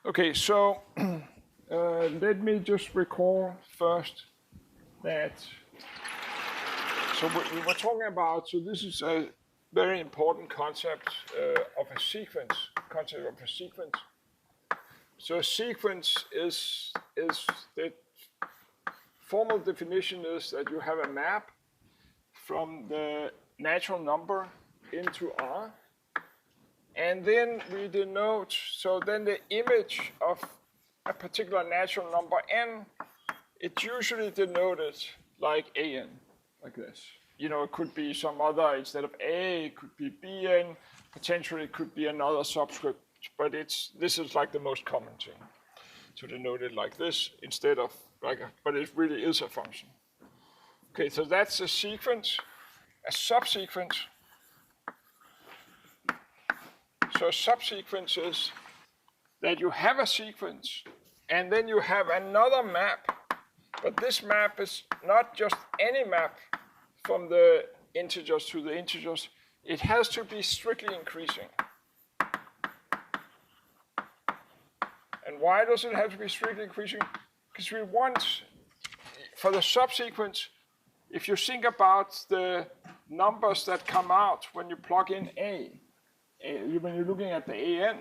Okay, so let me just recall first that, so we were talking about, so this is a very important concept of a sequence, So a sequence is the formal definition is that you have a map from the natural number into R. And then we denote, so then the image of a particular natural number n, it's usually denoted like an, like this. You know, it could be some other, instead of a, it could be bn, potentially it could be another subscript, but this is like the most common thing, to denote it like this instead of like but it really is a function. Okay, so that's a sequence, a subsequence. So a subsequence is that you have a sequence and then you have another map, but this map is not just any map from the integers to the integers. It has to be strictly increasing. And why does it have to be strictly increasing? Because we want, for the subsequence, if you think about the numbers that come out when you plug in when you're looking at the an,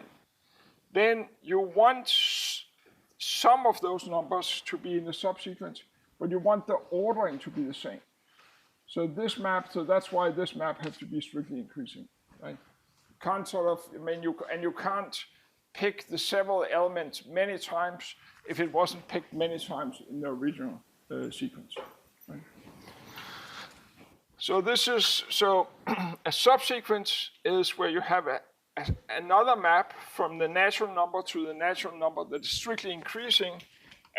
then you want some of those numbers to be in the subsequence, but you want the ordering to be the same. So this map, so that's why this map has to be strictly increasing, right? Can't sort of, I mean, you can't pick the several elements many times if it wasn't picked many times in the original sequence, right? So this is, so a subsequence is where you have another map from the natural number to the natural number that is strictly increasing,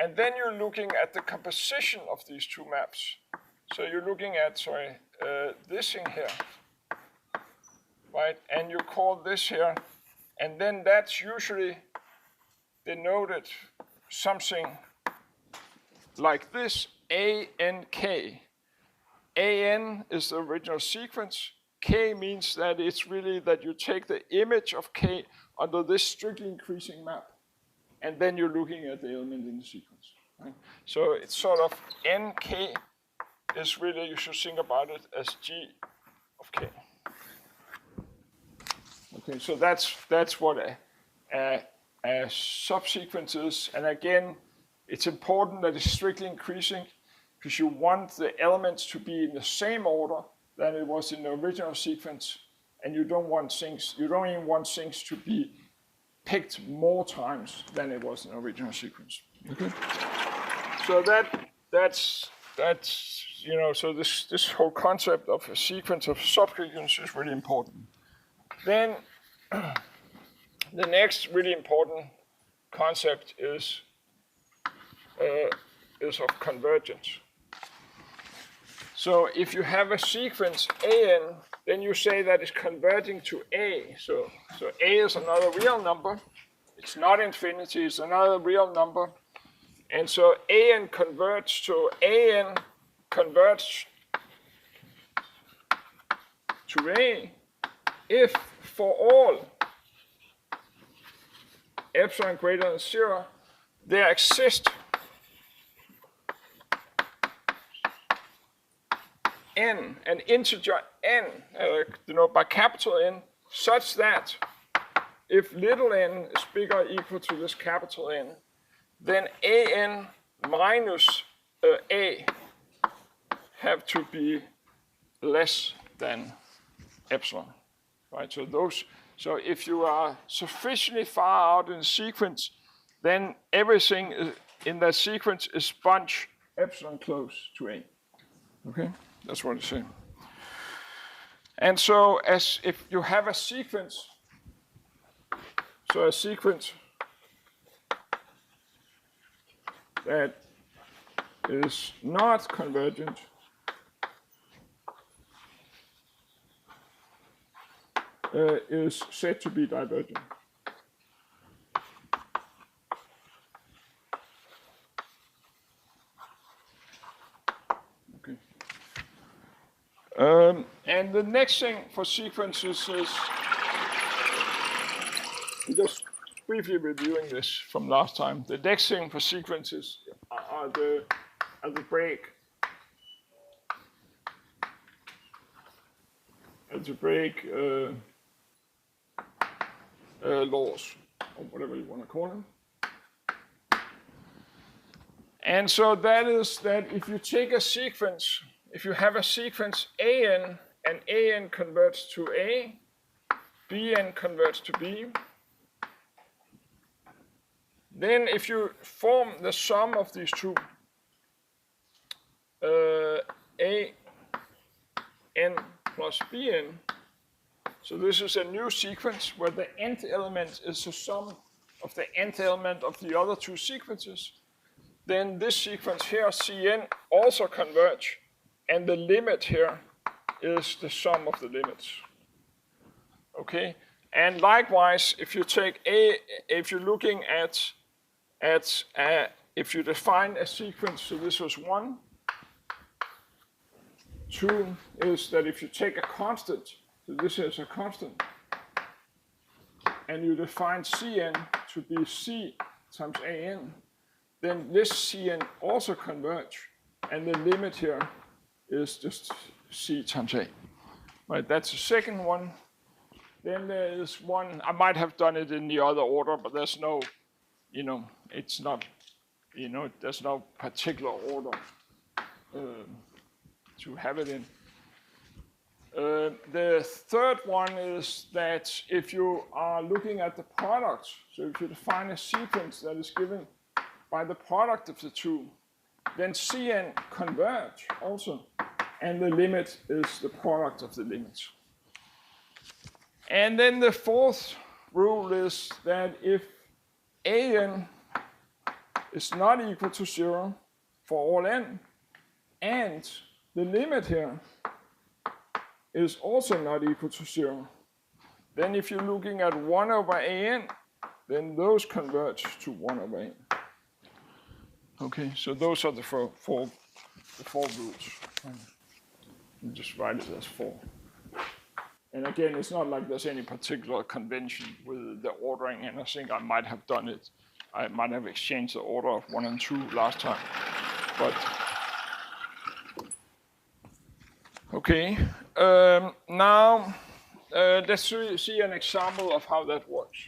and then you're looking at the composition of these two maps. So you're looking at, this thing here, right? And you call this here, and then that's usually denoted something like this, ANK. AN is the original sequence. K means that it's really that you take the image of K under this strictly increasing map, and then you're looking at the element in the sequence. Right? So it's sort of NK is really, you should think about it as G of K. Okay, so that's what a subsequence is. And again, it's important that it's strictly increasing because you want the elements to be in the same order than it was in the original sequence, and you don't even want things to be picked more times than it was in the original sequence. Okay. So that's you know, so this whole concept of a sequence of subsequences is really important. Then the next really important concept is of convergence. So if you have a sequence an, then you say that it's converging to a. So a is another real number. It's not infinity, it's another real number. And so an converts to an converts to a if for all epsilon greater than 0, there exists n, an integer n, by capital N, such that if little n is bigger or equal to this capital N, then an minus a have to be less than epsilon, right? So if you are sufficiently far out in the sequence, then everything in that sequence is bunch epsilon close to a. Okay, that's what it's saying. And so as if you have a sequence, so a sequence that is not convergent is said to be divergent. Okay. And the next thing for sequences is just briefly reviewing this from last time. The next thing for sequences are the algebraic laws, or whatever you want to call them. And so that is that if you take a sequence, if you have a sequence an, and an converts to a, bn converts to b, then if you form the sum of these two, a n plus bn, so this is a new sequence where the nth element is the sum of the nth element of the other two sequences, then this sequence here, Cn, also converge, and the limit here is the sum of the limits. Okay, and likewise, if you take if you're looking at if you define a sequence, so this was 1, 2 is that if you take a constant, so this is a constant, and you define Cn to be C times An, then this Cn also converge, and the limit here is just C times A. Right, that's the second one. Then there is one, I might have done it in the other order, but there's no, it's not, there's no particular order to have it in. The third one is that if you are looking at the product, so if you define a sequence that is given by the product of the two, then Cn converge also, and the limit is the product of the limits. And then the fourth rule is that if an is not equal to 0 for all n, and the limit here is also not equal to 0, then if you're looking at 1 over an, then those converge to 1 over n. Okay, so those are the four rules. You just write it as 4. And again, it's not like there's any particular convention with the ordering, and I think I might have done it. I might have exchanged the order of 1 and 2 last time. But okay, now let's see an example of how that works.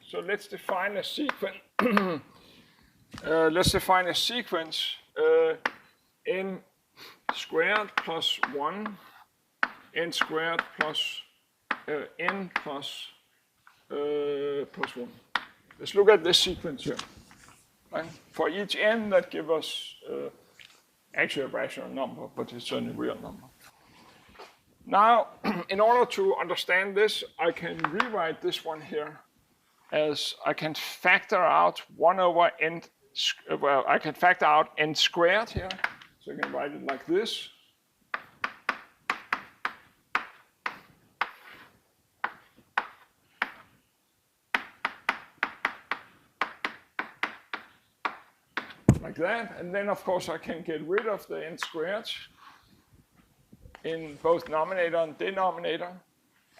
So let's define a sequence. N squared plus 1, n squared plus n plus 1. Let's look at this sequence here. Right? For each n, that gives us actually a rational number, but it's only a real number. Now, in order to understand this, I can rewrite this one here as I can factor out 1 over n, well, I can factor out n squared here. So I can write it like this. Like that, and then of course I can get rid of the n squared in both numerator and denominator.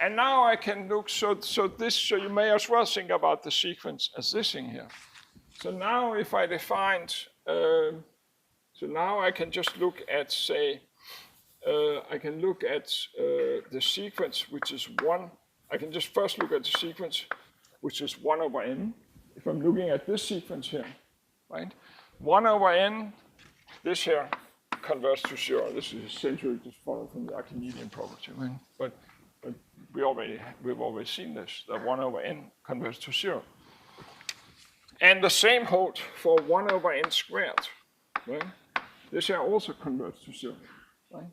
And now I can look, so you may as well think about the sequence as this thing here. So now if I defined, so now I can just look at, say, I can look at the sequence, which is 1. I can just first look at the sequence, which is 1 over n. If I'm looking at this sequence here, right? 1 over n, this here converts to 0. This is essentially just followed from the Archimedean property, right? But we've already seen this, that 1 over n converts to 0. And the same holds for 1 over n squared, right? This here also converts to 0, right?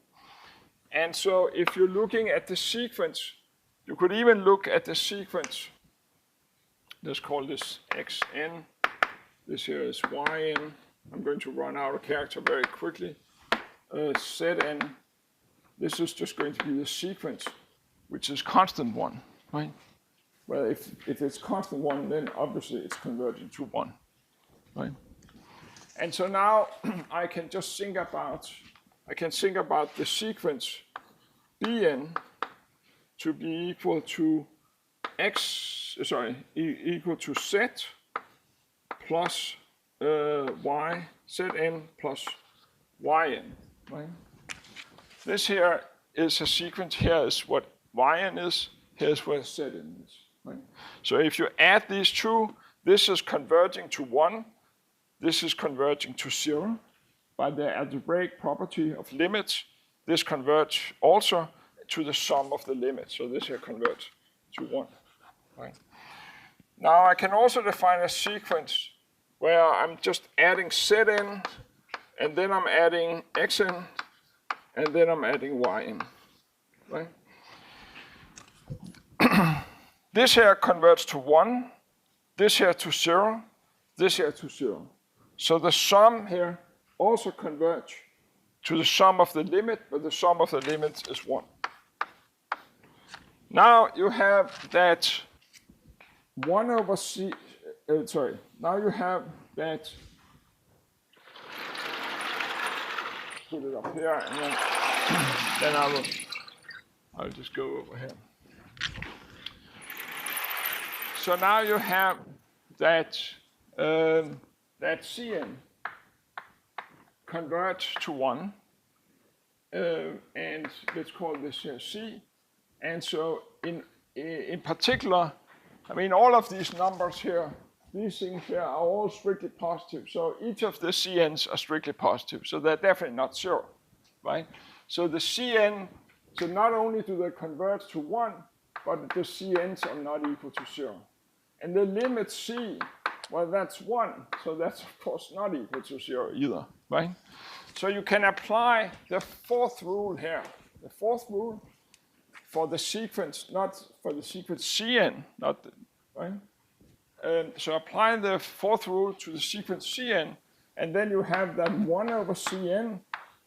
And so if you're looking at the sequence, you could even look at the sequence. Let's call this xn. This here is yn. I'm going to run out of character very quickly. Zn. This is just going to be the sequence, which is constant 1, right? Well, if it's constant 1, then obviously it's converging to 1, right? And so now I can just think about, the sequence Bn to be equal to equal to z plus y, zn plus yn, right? This here is a sequence. Here is what yn is. Here's what zn is, right? So if you add these two, this is converging to 1. This is converging to 0. By the algebraic property of limits, this converges also to the sum of the limits. So this here converts to 1. Right? Now I can also define a sequence where I'm just adding zn, and then I'm adding xn, and then I'm adding yn. Right? This here converts to 1, this here to 0, this here to 0. So the sum here also converge to the sum of the limit, but the sum of the limits is 1. Now you have that 1 over c, now you have that, put it up here, and then I'll just go over here. So now you have that, that Cn converge to 1, and let's call this here C. And so in particular, I mean, all of these numbers here, these things here are all strictly positive. So each of the Cn's are strictly positive. So they're definitely not 0, right? So the Cn, so not only do they converge to 1, but the Cn's are not equal to 0. And the limit C, well, that's 1. So that's, of course, not equal to 0 either, right? So you can apply the fourth rule here. The fourth rule for the sequence, not for the sequence Cn, not the, right? So apply the fourth rule to the sequence Cn, and then you have that 1 over Cn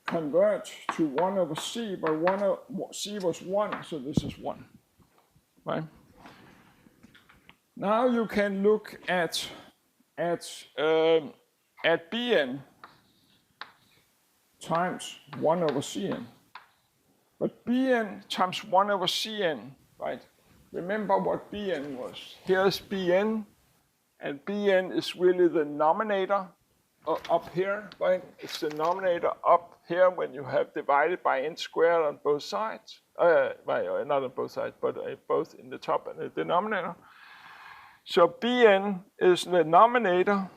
converge to 1 over C, but C was 1, so this is 1, right? Now you can look at Bn times 1 over Cn. But Bn times 1 over Cn, right? Remember what Bn was. Here's Bn, and Bn is really the nominator up here, right? It's the denominator up here when you have divided by n squared on both sides. Well, not on both sides, but both in the top and the denominator. So Bn is the nominator,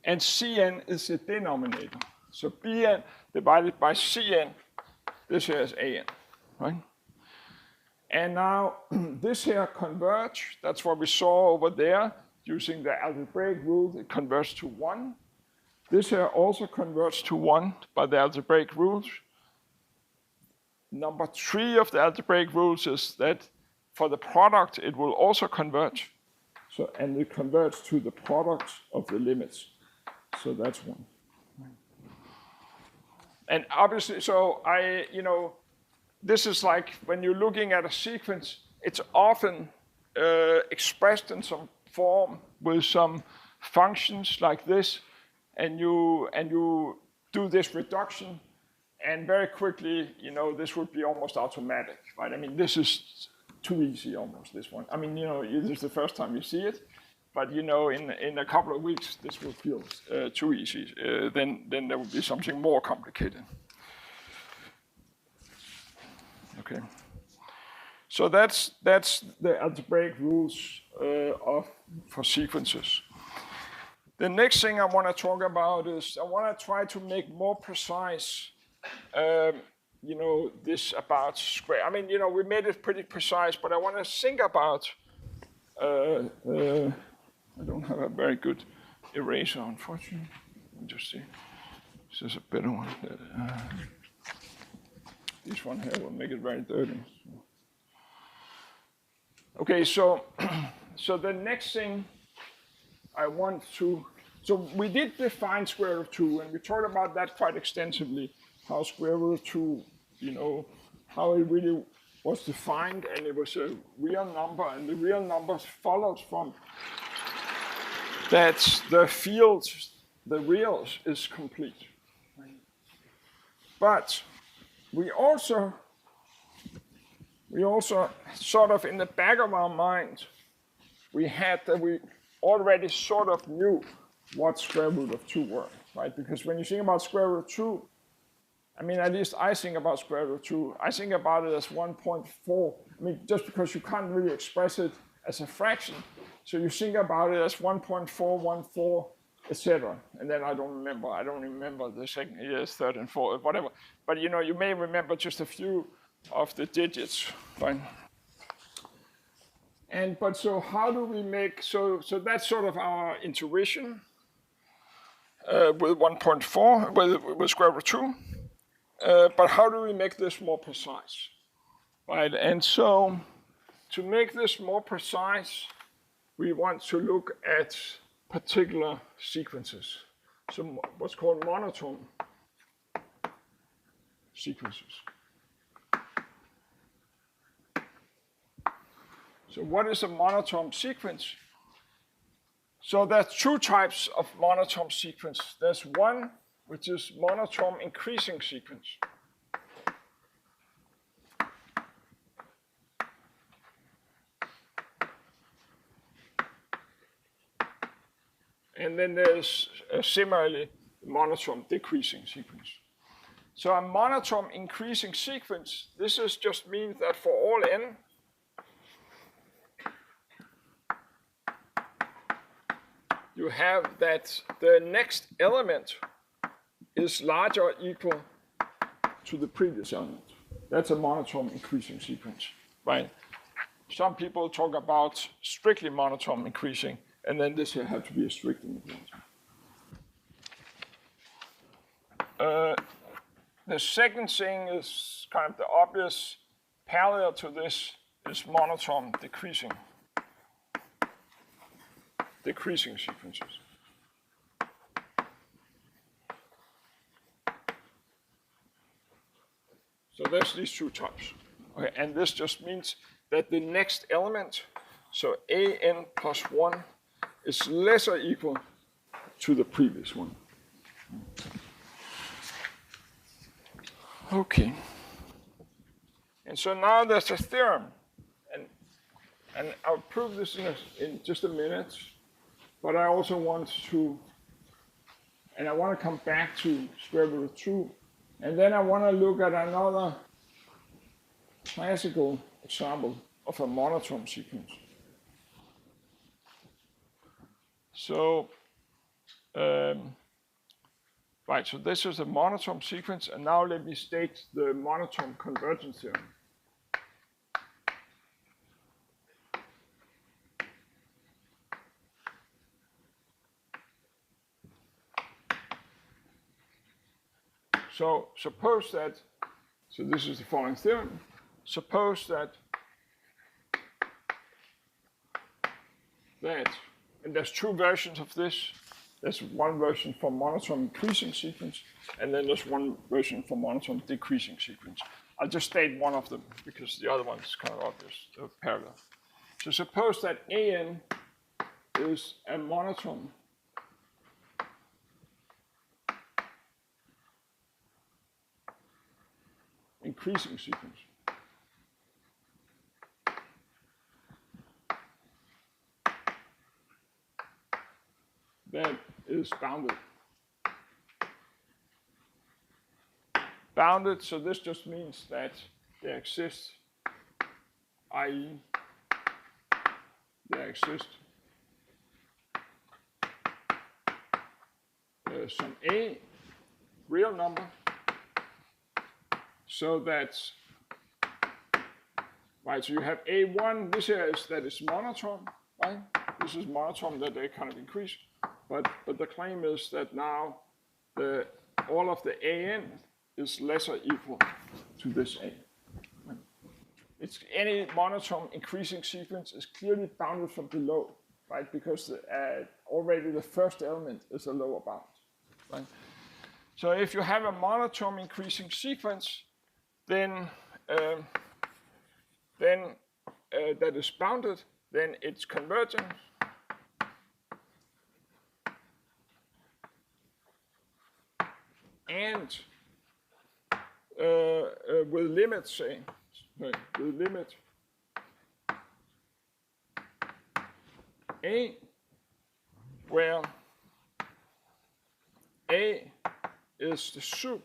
and Cn is the denominator. So Bn divided by Cn, this here is An, right? And now this here converge, that's what we saw over there, using the algebraic rule, it converts to 1. This here also converts to 1 by the algebraic rules. Number 3 of the algebraic rules is that for the product, it will also converge. So, and it converts to the product of the limits. So that's 1. And obviously, so this is like when you're looking at a sequence, it's often expressed in some form with some functions like this, and you do this reduction, and very quickly, this would be almost automatic, right? I mean, this is too easy almost, this one. I mean, this is the first time you see it, but in a couple of weeks, this will feel too easy. Then there will be something more complicated. Okay. So that's the algebraic rules for sequences. The next thing I want to talk about is I want to try to make more precise, this about square. I mean, we made it pretty precise, but I want to think about. I don't have a very good eraser, unfortunately. Let me just see. This is a better one. This one here will make it very dirty. Okay, so the next thing I want to, so we did define square root of 2, and we talked about that quite extensively, how square root of 2, how it really was defined, and it was a real number, and the real number follows from that the field, the reals, is complete. But we also sort of in the back of our mind we had that we already sort of knew what square root of 2 were, right? Because when you think about square root of 2, I mean, at least I think about square root of 2. I think about it as 1.4. I mean, just because you can't really express it as a fraction. So you think about it as 1.414, etc. And then I don't remember the second years, third and fourth, whatever. But you know, you may remember just a few of the digits, fine. But so how do we make, so that's sort of our intuition with 1.4, with square root of 2. But how do we make this more precise, right? And so to make this more precise, we want to look at particular sequences. So what's called monotone sequences. So what is a monotone sequence? So there's 2 types of monotone sequence. There's one which is monotone increasing sequence. And then there's similarly monotone decreasing sequence. So a monotone increasing sequence, this is just means that for all n, you have that the next element is larger or equal to the previous element. That's a monotone increasing sequence, right? Some people talk about strictly monotone increasing, and then this here have to be a strict inequality. The second thing is kind of the obvious parallel to this is monotone decreasing sequences. So there's these 2 types. Okay, and this just means that the next element, so an plus 1, is less or equal to the previous one. Okay. And so now there's a theorem. And I'll prove this in just a minute. But I also want to, and I want to come back to square root of 2. And then I want to look at another classical example of a monotone sequence. So, right, so this is a monotone sequence, and now let me state the monotone convergence theorem. So suppose that, so this is the following theorem. Suppose that, and there's 2 versions of this. There's one version for monotone increasing sequence, and then there's one version for monotone decreasing sequence. I'll just state one of them because the other one is kind of obvious, parallel. So suppose that an is a monotone increasing sequence. That is bounded. Bounded, so this just means that there exists, i.e., there exists some a real number, so that's, right, so you have a1, this here is that is monotone, right? This is monotone that they kind of increase, but the claim is that now all of the an is less or equal to this a. It's any monotone increasing sequence is clearly bounded from below, right? Because already the first element is a lower bound, right? So if you have a monotone increasing sequence, then that is bounded, then it's convergent. And with limits, say, with limit A, where A is the sup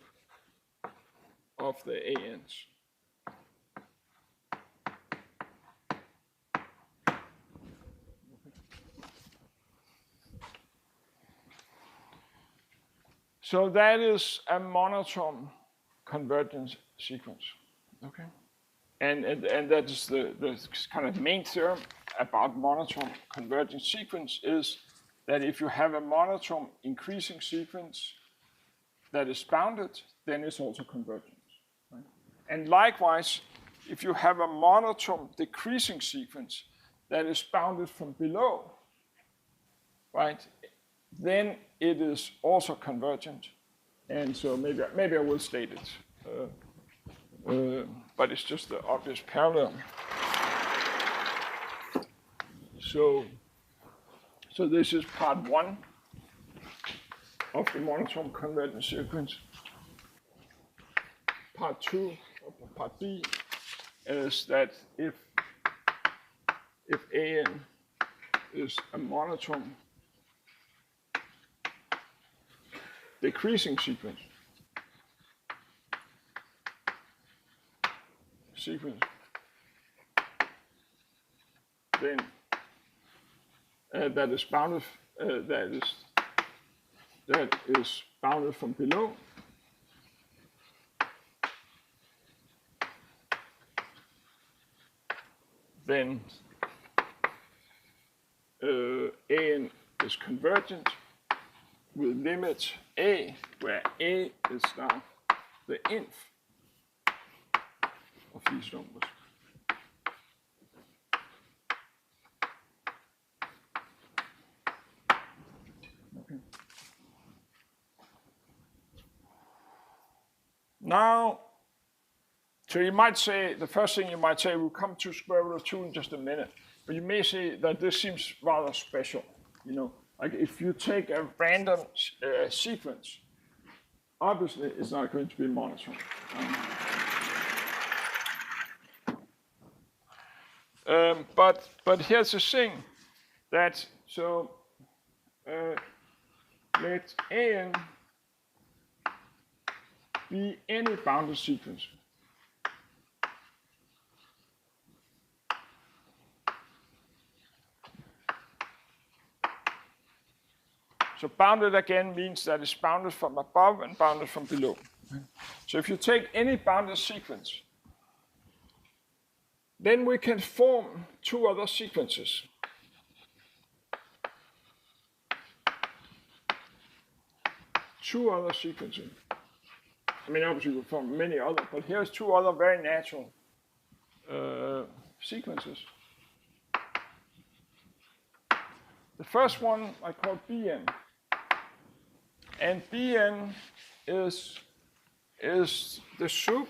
of the ANs. So that is a monotone convergence sequence, okay? And that is the kind of main theorem about monotone convergence sequence is that if you have a monotone increasing sequence that is bounded, then it's also convergent, right? And likewise, if you have a monotone decreasing sequence that is bounded from below, right, then it is also convergent. And so maybe I will state it, but it's just the obvious parallel. So this is part one of the monotone convergence sequence. Part two, or part B, is that if AN is a monotone decreasing sequence, then that is bounded from below, then AN is convergent with limit A, where A is now the inf of these numbers. Okay. Now, so you might say, the first thing you might say, we'll come to square root of 2 in just a minute, but you may say that this seems rather special, you know. Like if you take a random sequence, obviously it's not going to be monotone. But here's the thing, that so let AN be any bounded sequence. So bounded again means that it's bounded from above and bounded from below. So if you take any bounded sequence, then we can form two other sequences. Two other sequences. I mean, obviously we form many other, but here's two other very natural sequences. The first one I call Bn. And Bn is the sup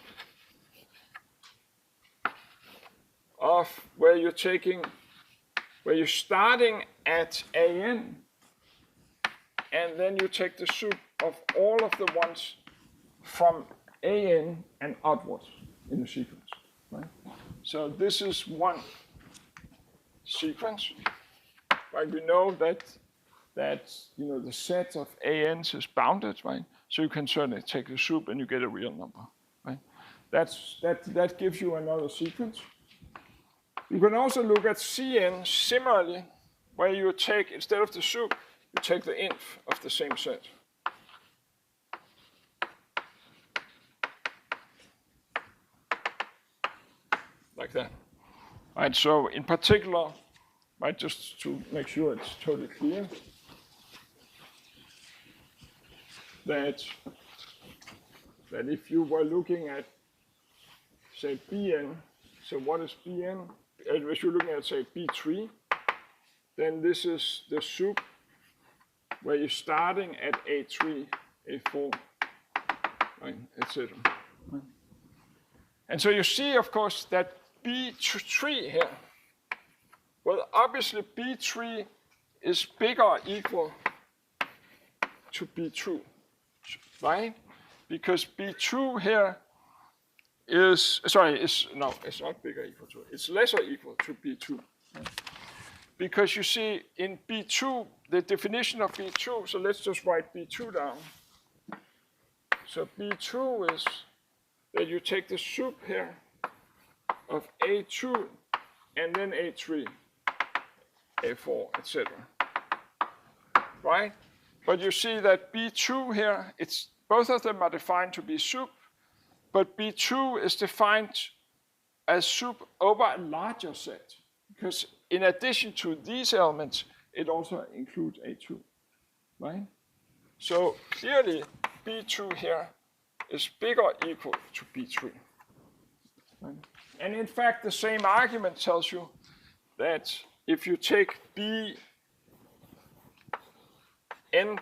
of where you're starting at AN, and then you take the sup of all of the ones from AN and outwards in the sequence, right? So this is one sequence. Right? We know that you know the set of ANs is bounded, right? So you can certainly take the sup and you get a real number, right? That gives you another sequence. You can also look at Cn similarly, where you take, instead of the sup, you take the inf of the same set. Like that. Right, so in particular, right, just to make sure it's totally clear, that if you were looking at, say, Bn, so what is Bn? If you're looking at, say, B3, then this is the sup where you're starting at A3, A4, right, etc. Right. And so you see, of course, that B3 here, well, obviously B3 is bigger or equal to B2, right? Because B2 here is, sorry, it's not bigger or equal to, it's lesser equal to B2. Right? because you see in B2, the definition of B2, so let's just write B2 down. So B2 is that you take the sup here of A2 and then A3, A4, etc. Right? But you see that B2 here, both of them are defined to be sup, but B2 is defined as sup over a larger set, because in addition to these elements, it also includes A2, right? So clearly, B2 here is bigger or equal to B3. Right? And in fact, the same argument tells you that if you take Bn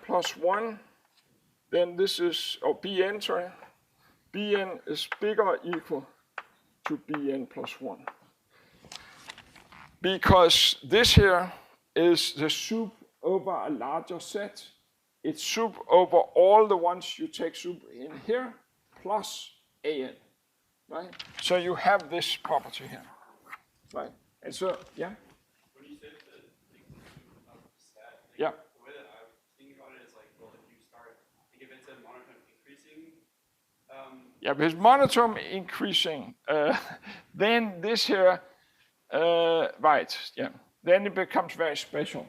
plus 1, then this is, or Bn, sorry, Bn is bigger or equal to Bn plus 1. Because this here is the sup over a larger set. It's sup over all the ones you take sup in here plus An, right? So you have this property here, right? And so, yeah? When you said the set, yeah. The way that I was thinking about it is like, well, if you start, like if it's a monotone increasing. Yeah, because monotone increasing, then this here, right, yeah, then it becomes very special.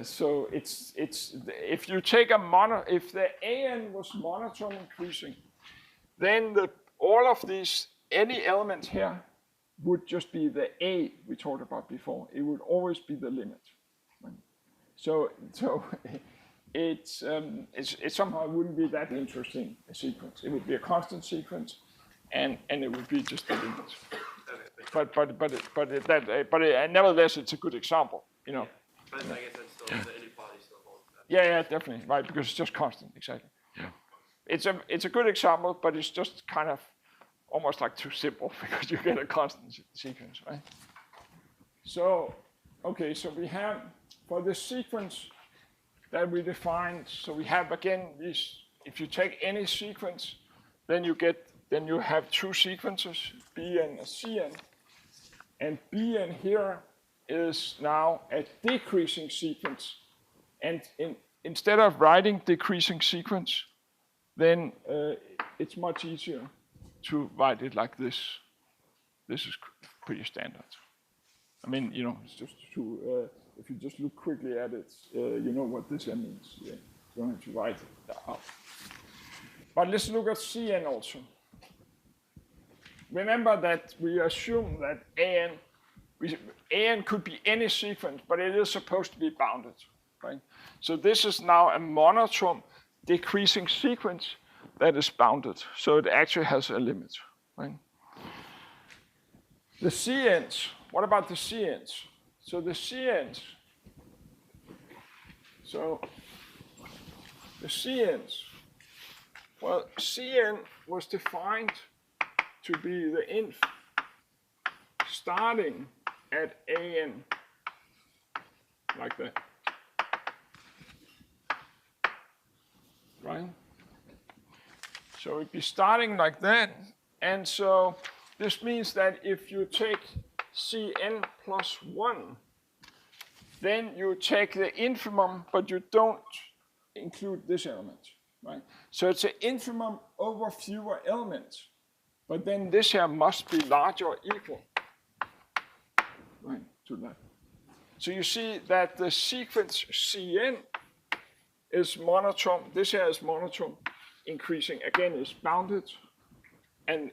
So it's if you take if the An was monotone increasing, then all of these, any element here would just be the A we talked about before. It would always be the limit. Right? So it somehow wouldn't be that interesting a sequence. It would be a constant sequence, and it would be just the limit. But nevertheless, it's a good example, you know. Yeah. But I guess that's still, the inequality still holds. Yeah, definitely, right, because it's just constant, exactly. Yeah. It's a good example, but it's just kind of almost like too simple because you get a constant sequence, right? So, okay, so we have, for the sequence that we defined, so we have again these, if you take any sequence, then you have two sequences, Bn and Cn, and Bn here is now a decreasing sequence. And instead of writing decreasing sequence, then it's much easier to write it like this. This is pretty standard. I mean, you know, it's just to, if you just look quickly at it, you know what this means. Yeah. You don't have to write it out. But let's look at Cn also. Remember that we assume that An could be any sequence, but it is supposed to be bounded, right? So this is now a monotone decreasing sequence that is bounded. So it actually has a limit, right? The Cn's, what about the Cn's? So the Cn's, well, Cn was defined to be the inf starting at An, like that, right? So it'd be starting like that, and so this means that if you take Cn plus 1, then you take the infimum, but you don't include this element, right? So it's an infimum over fewer elements, but then this here must be larger or equal, right, to that. So you see that the sequence Cn is monotone, this here is monotone increasing, again is bounded, and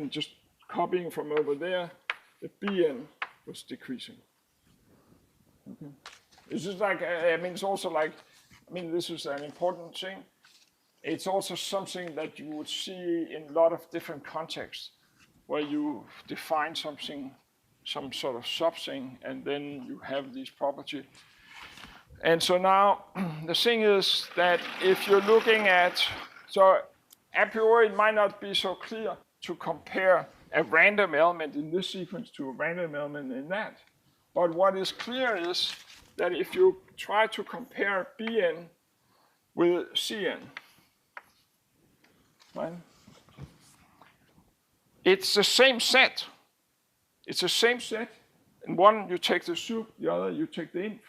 just copying from over there, the Bn was decreasing. Okay. It's just like, I mean, it's also like, I mean, this is an important thing. It's also something that you would see in a lot of different contexts, where you define something, some sort of subthing, and then you have these properties. And so now, the thing is that if you're looking at, so a priori it might not be so clear to compare a random element in this sequence to a random element in that. But what is clear is that if you try to compare Bn with Cn, right? It's the same set. It's the same set, In one you take the sup, the other you take the inf.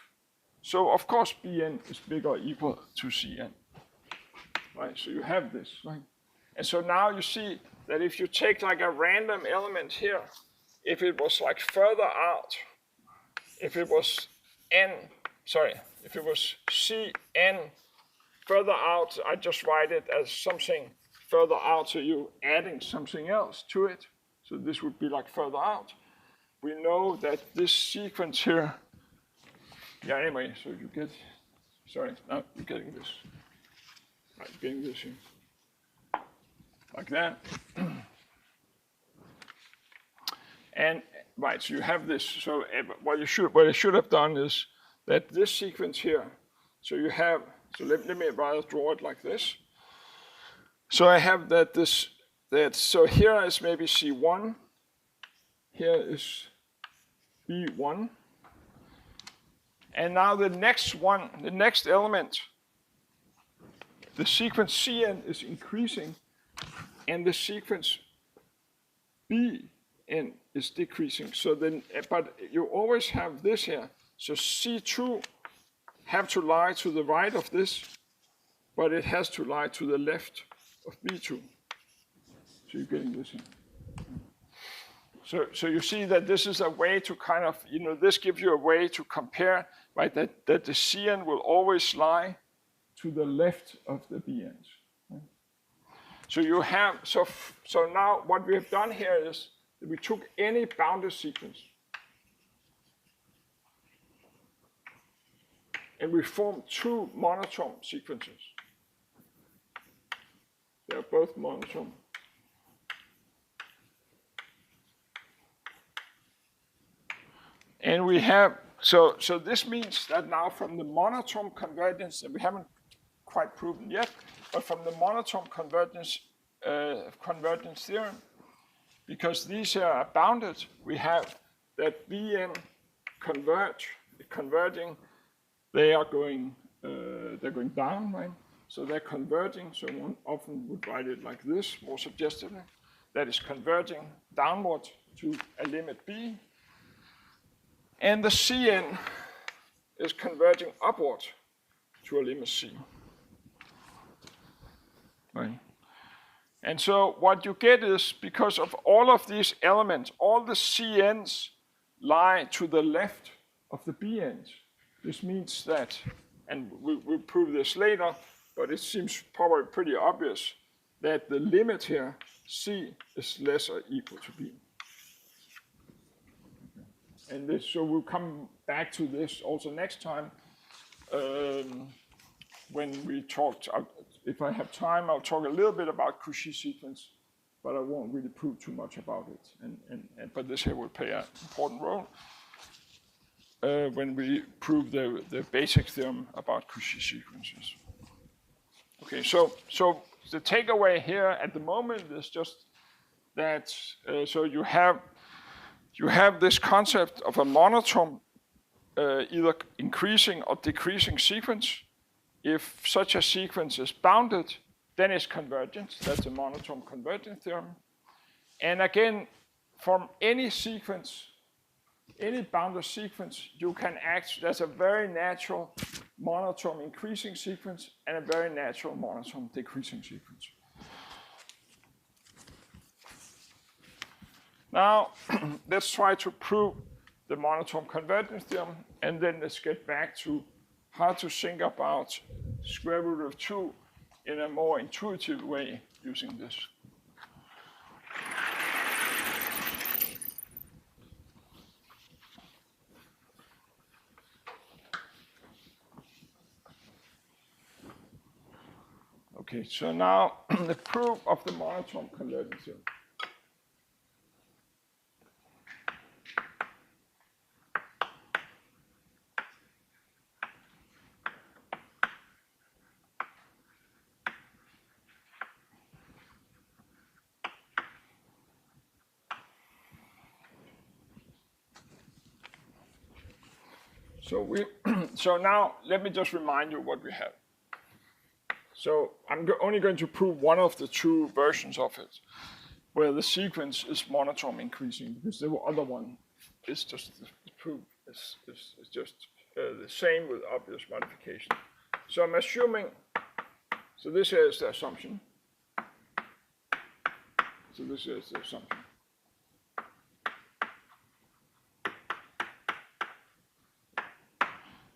So of course Bn is bigger or equal to Cn. Right, so you have this, right? And so now you see that if you take like a random element here, if it was like further out, if it was if it was Cn further out, I just write it as something further out, so you're adding something else to it. So this would be like further out. We know that this sequence here, yeah, anyway, so you get, now you're getting this. Right, you're getting this here. Like that. And, right, so you have this. So what I should have done is that this sequence here, so you have, so let me rather draw it like this. So I have so here is maybe C1, here is B1. And now the next element, the sequence Cn is increasing, and the sequence Bn is decreasing. So then, but you always have this here. So C2 have to lie to the right of this, but it has to lie to the left of B2. So you're getting this here. So you see that this is a way to kind of, this gives you a way to compare, right, that the Cn will always lie to the left of the Bns. Right? So you have, so now what we have done here is that we took any bounded sequence and we formed two monotone sequences. They are both monotone. And we have, so this means that now from the monotone convergence, that we haven't quite proven yet, but from the monotone convergence theorem, because these here are bounded, we have that Bn converging, they are going, they're going down, right? So they're converging, so one often would write it like this, more suggestively. That is converging downward to a limit B. And the Cn is converging upward to a limit C. Right? And so what you get is, because of all of these elements, all the Cn's lie to the left of the Bn's. This means that, and we'll prove this later, but it seems probably pretty obvious that the limit here, C, is less or equal to B. And this, so we'll come back to this also next time when we talked. If I have time, I'll talk a little bit about Cauchy sequence, but I won't really prove too much about it. But this here will play an important role when we prove the basic theorem about Cauchy sequences. Okay, so the takeaway here at the moment is just that so you have this concept of a monotone either increasing or decreasing sequence. If such a sequence is bounded, then it's convergent. That's a monotone convergence theorem. And again, from any sequence, any bounded sequence, you can there's a very natural monotone increasing sequence and a very natural monotone decreasing sequence. Now, let's try to prove the monotone convergence theorem, and then let's get back to how to think about square root of 2 in a more intuitive way using this. Okay, so now the proof of the monotone convergence theorem. So now let me just remind you what we have. So I'm only going to prove one of the two versions of it, where the sequence is monotone increasing, because the other one is just prove is just the same with obvious modification. So I'm assuming, so this here is the assumption. So this is the assumption.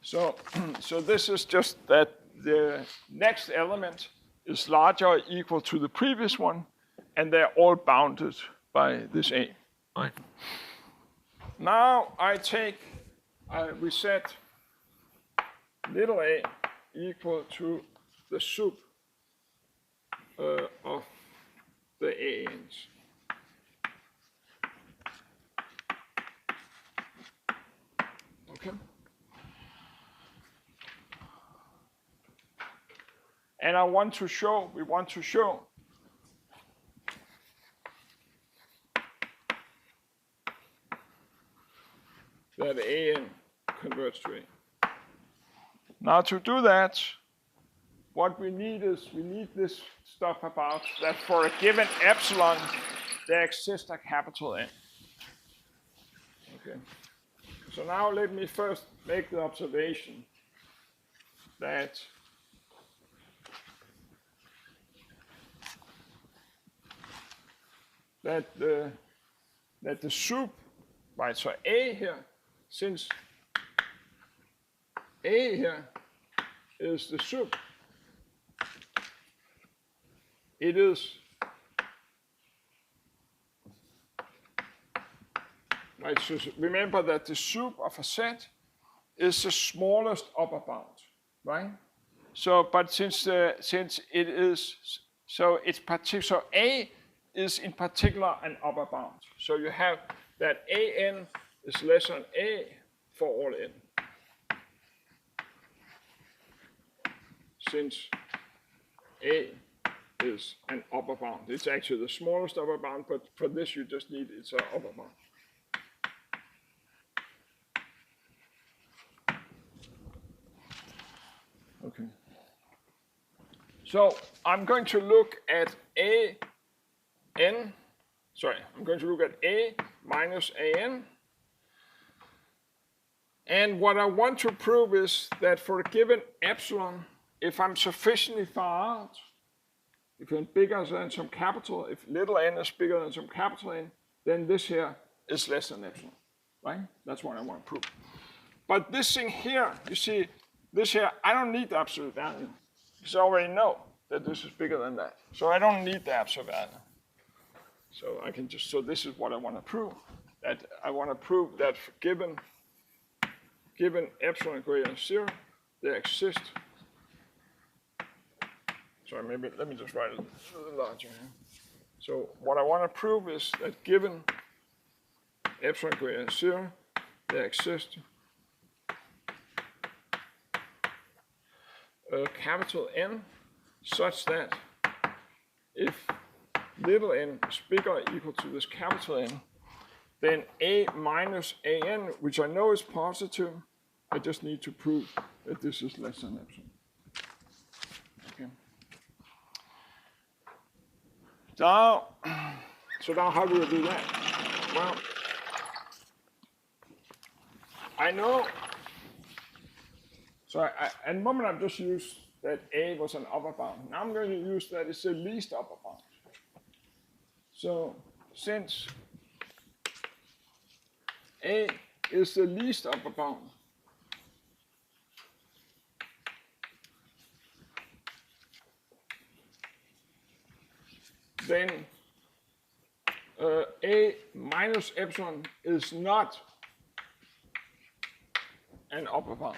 So, so this is just that the next element is larger or equal to the previous one, and they're all bounded by this A. Right. Now I set little a equal to the sup of the ANs. Okay. And we want to show that AN converges to A. Now to do that, what we need this stuff about that for a given epsilon, there exists a capital N. Okay. So now let me first make the observation that the sup, right? So A here, since A here is the sup, it is right. So remember that the sup of a set is the smallest upper bound, right? So, but since it is, so it's particular. So A is in particular an upper bound. So you have that AN is less than A for all N. Since A is an upper bound. It's actually the smallest upper bound, but for this you just need it's an upper bound. Okay. So I'm going to look at I'm going to look at A minus AN. And what I want to prove is that for a given epsilon, if I'm sufficiently far out, if I'm bigger than some capital, if little n is bigger than some capital N, then this here is less than epsilon, right? That's what I want to prove. But this thing here, you see, this here, I don't need the absolute value, because I already know that this is bigger than that. So I don't need the absolute value. So I can just, so this is what I want to prove. That I want to prove that for given epsilon greater than 0, there exist. Sorry, maybe let me just write it a little larger here. So what I want to prove is that given epsilon greater than 0, there exists a capital N such that if little n is bigger or equal to this capital N, then A minus AN, which I know is positive, I just need to prove that this is less than epsilon. Okay. So now how do I do that? Well, I know, so at the moment I've just used that A was an upper bound. Now I'm going to use that it's the least upper bound. So since A is the least upper bound, then A minus epsilon is not an upper bound.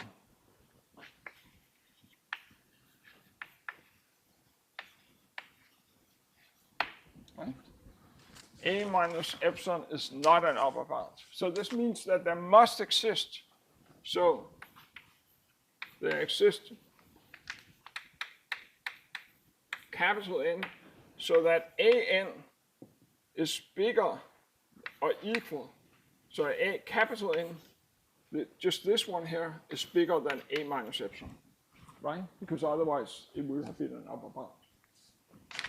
Right? A minus epsilon is not an upper bound. So this means that there must exist. So there exists capital N so that AN is bigger or equal. So A capital N, just this one here, is bigger than A minus epsilon, right? Because otherwise it would have been an upper bound.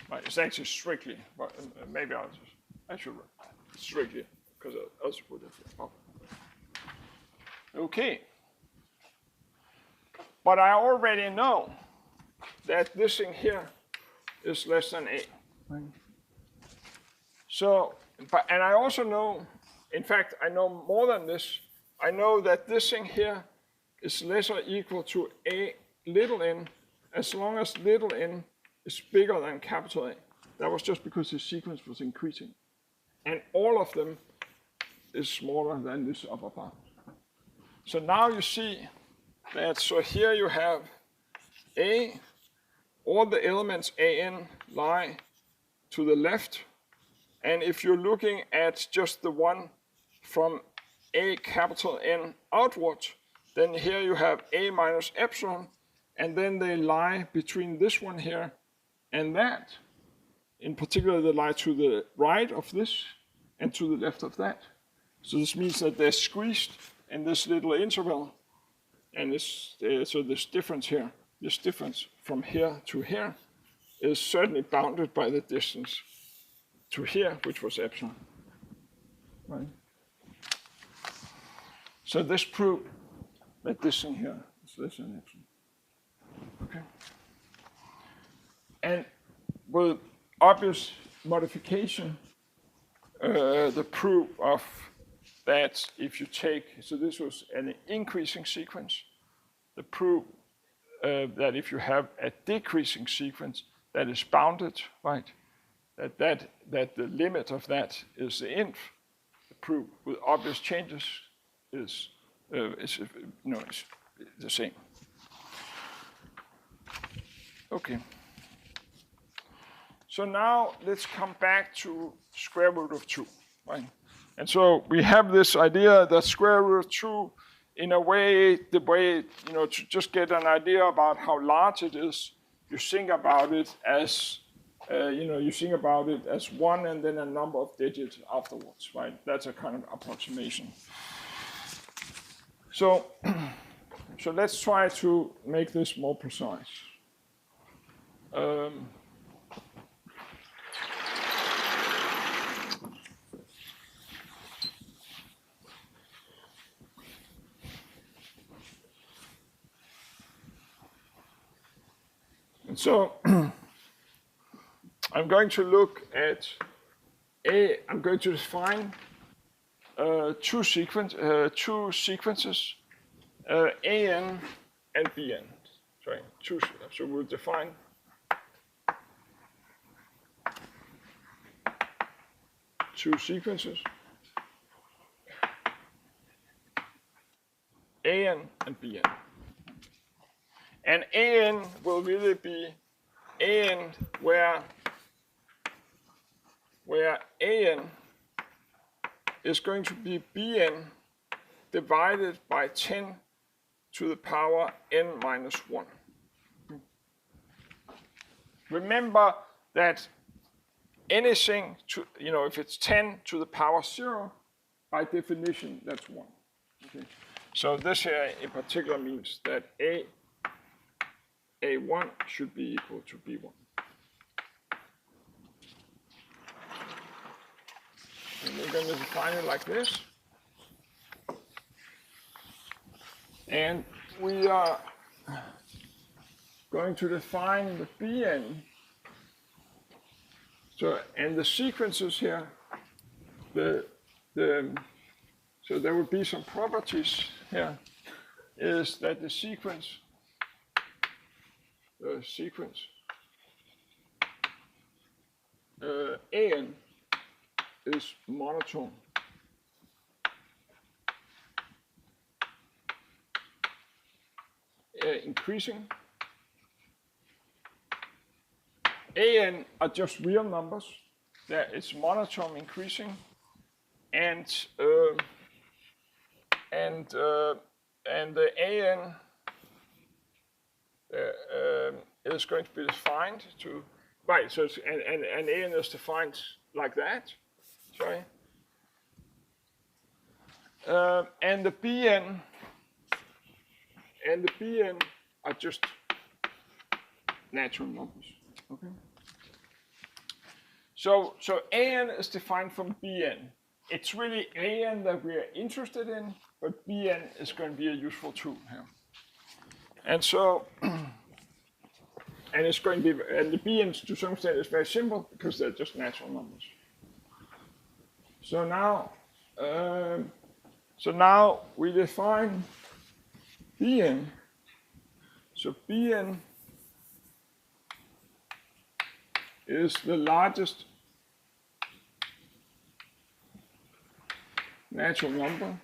Right, it's actually strictly, but maybe I should strictly, because else it would have been upper. Okay. But I already know that this thing here is less than A. Right? So, and I also know, in fact, I know more than this. I know that this thing here is less or equal to A little n, as long as little n is bigger than capital A. That was just because the sequence was increasing. And all of them is smaller than this upper bound. So now you see that, so here you have A, all the elements an lie to the left. And if you're looking at just the one from A capital N outwards, then here you have A minus epsilon, and then they lie between this one here and that. In particular, they lie to the right of this and to the left of that. So this means that they're squeezed in this little interval. And this, so this difference here, this difference from here to here, is certainly bounded by the distance to here, which was epsilon. Right? So this proved that this thing here is less than epsilon. Okay. And with obvious modification, the proof of that if you take, so this was an increasing sequence, the proof that if you have a decreasing sequence that is bounded, right, that the limit of that is the inf, the proof with obvious changes is the same. Okay. So now let's come back to square root of 2, right? And so we have this idea that square root of 2, in a way, to just get an idea about how large it is, you think about it as, you think about it as 1 and then a number of digits afterwards, right? That's a kind of approximation. So, so let's try to make this more precise. And so I'm going to look at I'm going to define two sequences, an and bn. Sorry, so we'll define two sequences, an and bn. And an will really be an where an is going to be bn divided by 10 to the power n minus 1. Remember that anything to, if it's 10 to the power 0, by definition, that's 1. Okay? So this here in particular means that A1 should be equal to B1. And we're going to define it like this. And we are going to define the Bn. So, and the sequences here, so there will be some properties here, is that the sequence an is monotone. Increasing. An are just real numbers. It's monotone increasing, and the an is going to be defined to, right, so and an is defined like that, sorry. And the bn are just natural numbers, okay? So an is defined from bn. It's really an that we are interested in, but Bn is going to be a useful tool here. And so, and it's going to be, and the Bn to some extent is very simple because they're just natural numbers. So now we define Bn. So Bn is the largest natural number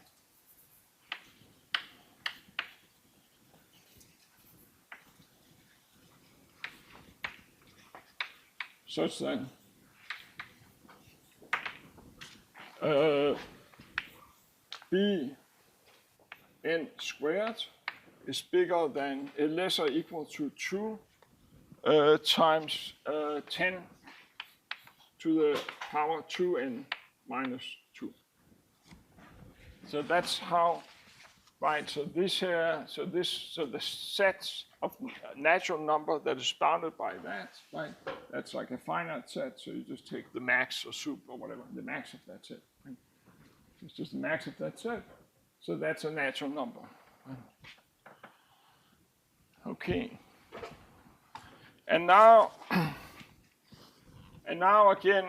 such that Bn squared is bigger than, less or equal to 2 times 10 to the power 2n minus 2. So that's how, right, so this here, so the set of natural number that is bounded by that, right, that's like a finite set, so you just take the max or sup or whatever, the max of that set. Right? It's just the max of that set, so that's a natural number. Right? Okay. And now again,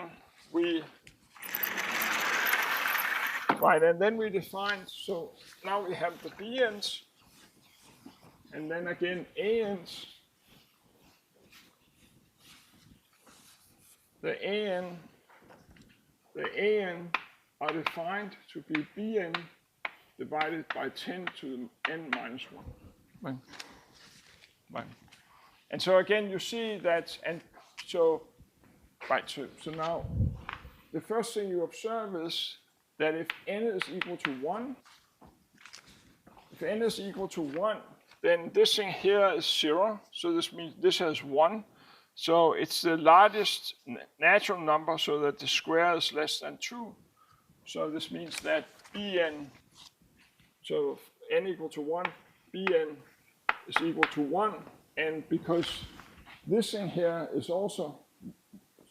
right, and then we define, so now we have the Bn's, and then again An's. The An are defined to be Bn divided by 10 to the n minus 1. Right. Right. And so again, you see that, and so, right, so now the first thing you observe is that if n is equal to 1, then this thing here is 0, so this means this has 1. So it's the largest natural number so that the square is less than 2. So this means that Bn, so if n equal to 1, Bn is equal to 1. And because this thing here is also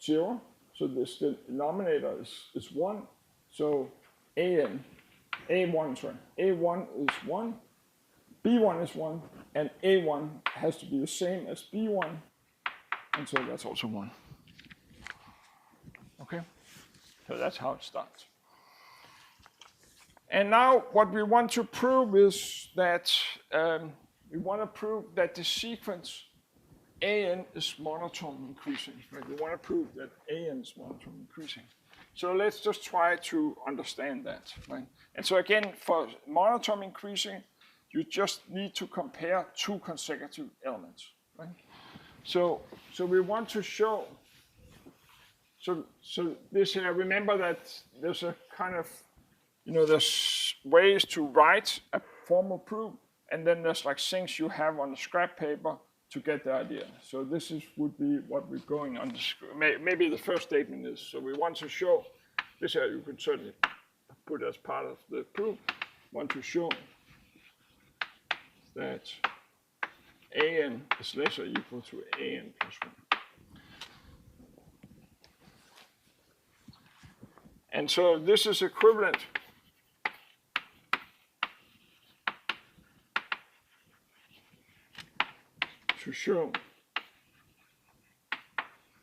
0, so this denominator is 1, so A1 is 1, B1 is 1, and A1 has to be the same as B1, and so that's also 1. Okay? So that's how it starts. And now what we want to prove is that we want to prove that the sequence An is monotone increasing. Right? We want to prove that An is monotone increasing. So let's just try to understand that. Right? And so again, for monotone increasing, you just need to compare two consecutive elements. Right? So we want to show. So this here. Remember that there's a kind of, there's ways to write a formal proof. And then there's like things you have on the scrap paper to get the idea. So this would be what we're going on the screen. Maybe the first statement is, so we want to show, this here you could certainly put as part of the proof, want to show that An is less or equal to An plus 1. And so this is equivalent to show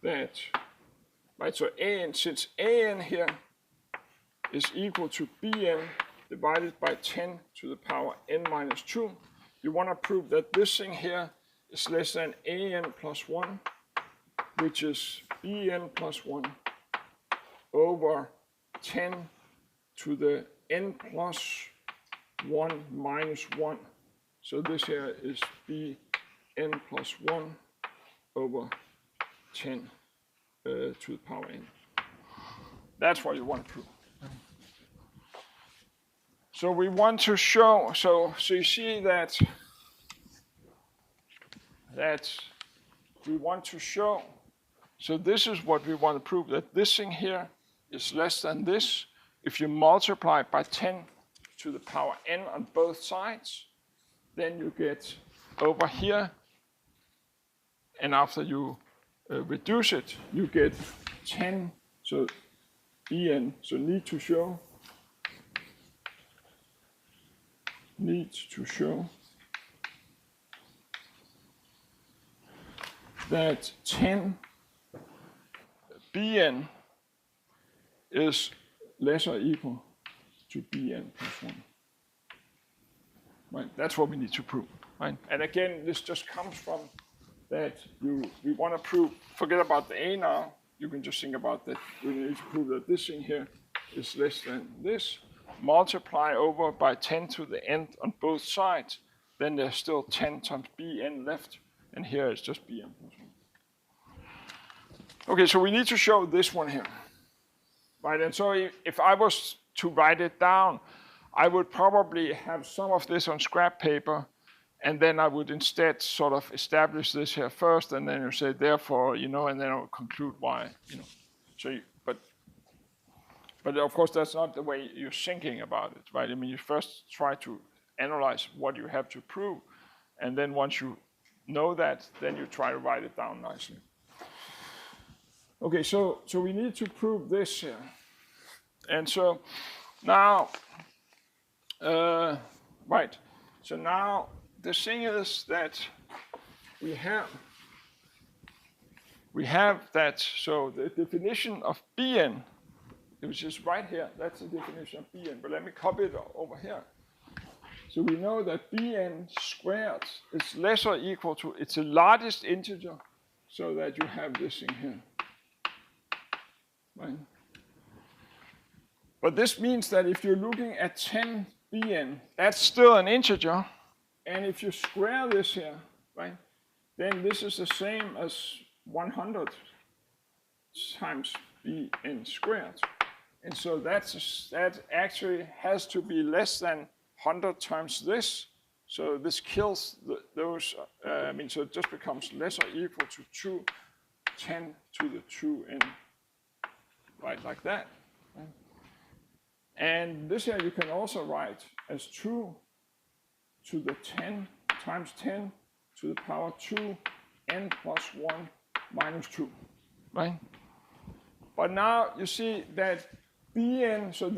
that, right, so An, since An here is equal to Bn divided by 10 to the power n minus 2, you want to prove that this thing here is less than An plus 1, which is Bn plus 1 over 10 to the n plus 1 minus 1. So this here is Bn plus 1 over 10 to the power n. That's what you want to prove. So we want to show, so you see that we want to show, so this is what we want to prove, that this thing here is less than this. If you multiply by 10 to the power n on both sides, then you get over here, and after you reduce it, you get 10, so Bn, so need to show need to show that 10 bn is less or equal to bn plus 1. Right, that's what we need to prove. Right? And again, this just comes from that we want to prove, forget about the a now, you can just think about that we need to prove that this thing here is less than this, multiply over by 10 to the n on both sides, then there's still 10 times bn left, and here it's just bn plus 1. Okay, so we need to show this one here. Right, and so if I was to write it down, I would probably have some of this on scrap paper, and then I would instead sort of establish this here first, and then you say, therefore, and then I would conclude why, So, but of course, that's not the way you're thinking about it, right? I mean, you first try to analyze what you have to prove, and then once you know that, then you try to write it down nicely. Okay, so we need to prove this here. And so now, right, so now the thing is that we have that, so the definition of Bn, which is right here, that's the definition of Bn, but let me copy it over here. So we know that Bn squared is less or equal to, it's the largest integer, so that you have this thing here. Right? But this means that if you're looking at 10 bn, that's still an integer. And if you square this here, right, then this is the same as 100 times bn squared. And so that actually has to be less than 100 times this. So this kills those, so it just becomes less or equal to 2, 10 to the 2n. Right, like that. Right? And this here you can also write as 2 to the 10 times 10 to the power 2 n plus 1 minus 2. Right? But now you see that bn, so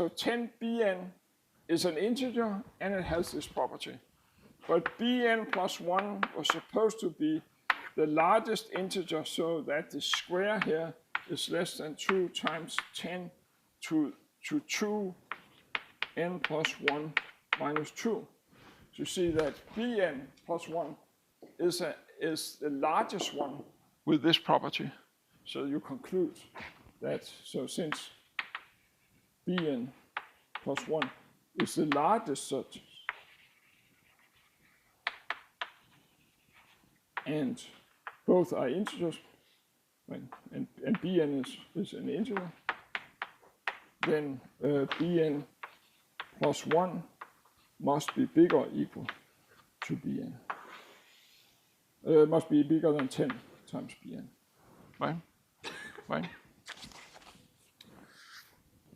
10 bn is an integer and it has this property. But bn plus 1 was supposed to be the largest integer, so that the square here is less than 2 times 10 to 2 n plus 1 minus 2. So you see that bn plus 1 is the largest one with this property. So you conclude that, so since bn plus 1 is the largest such, and both are integers, right, and bn is an integer, then bn plus 1 must be bigger or equal to bn. Must be bigger than 10 times bn. Right? Right?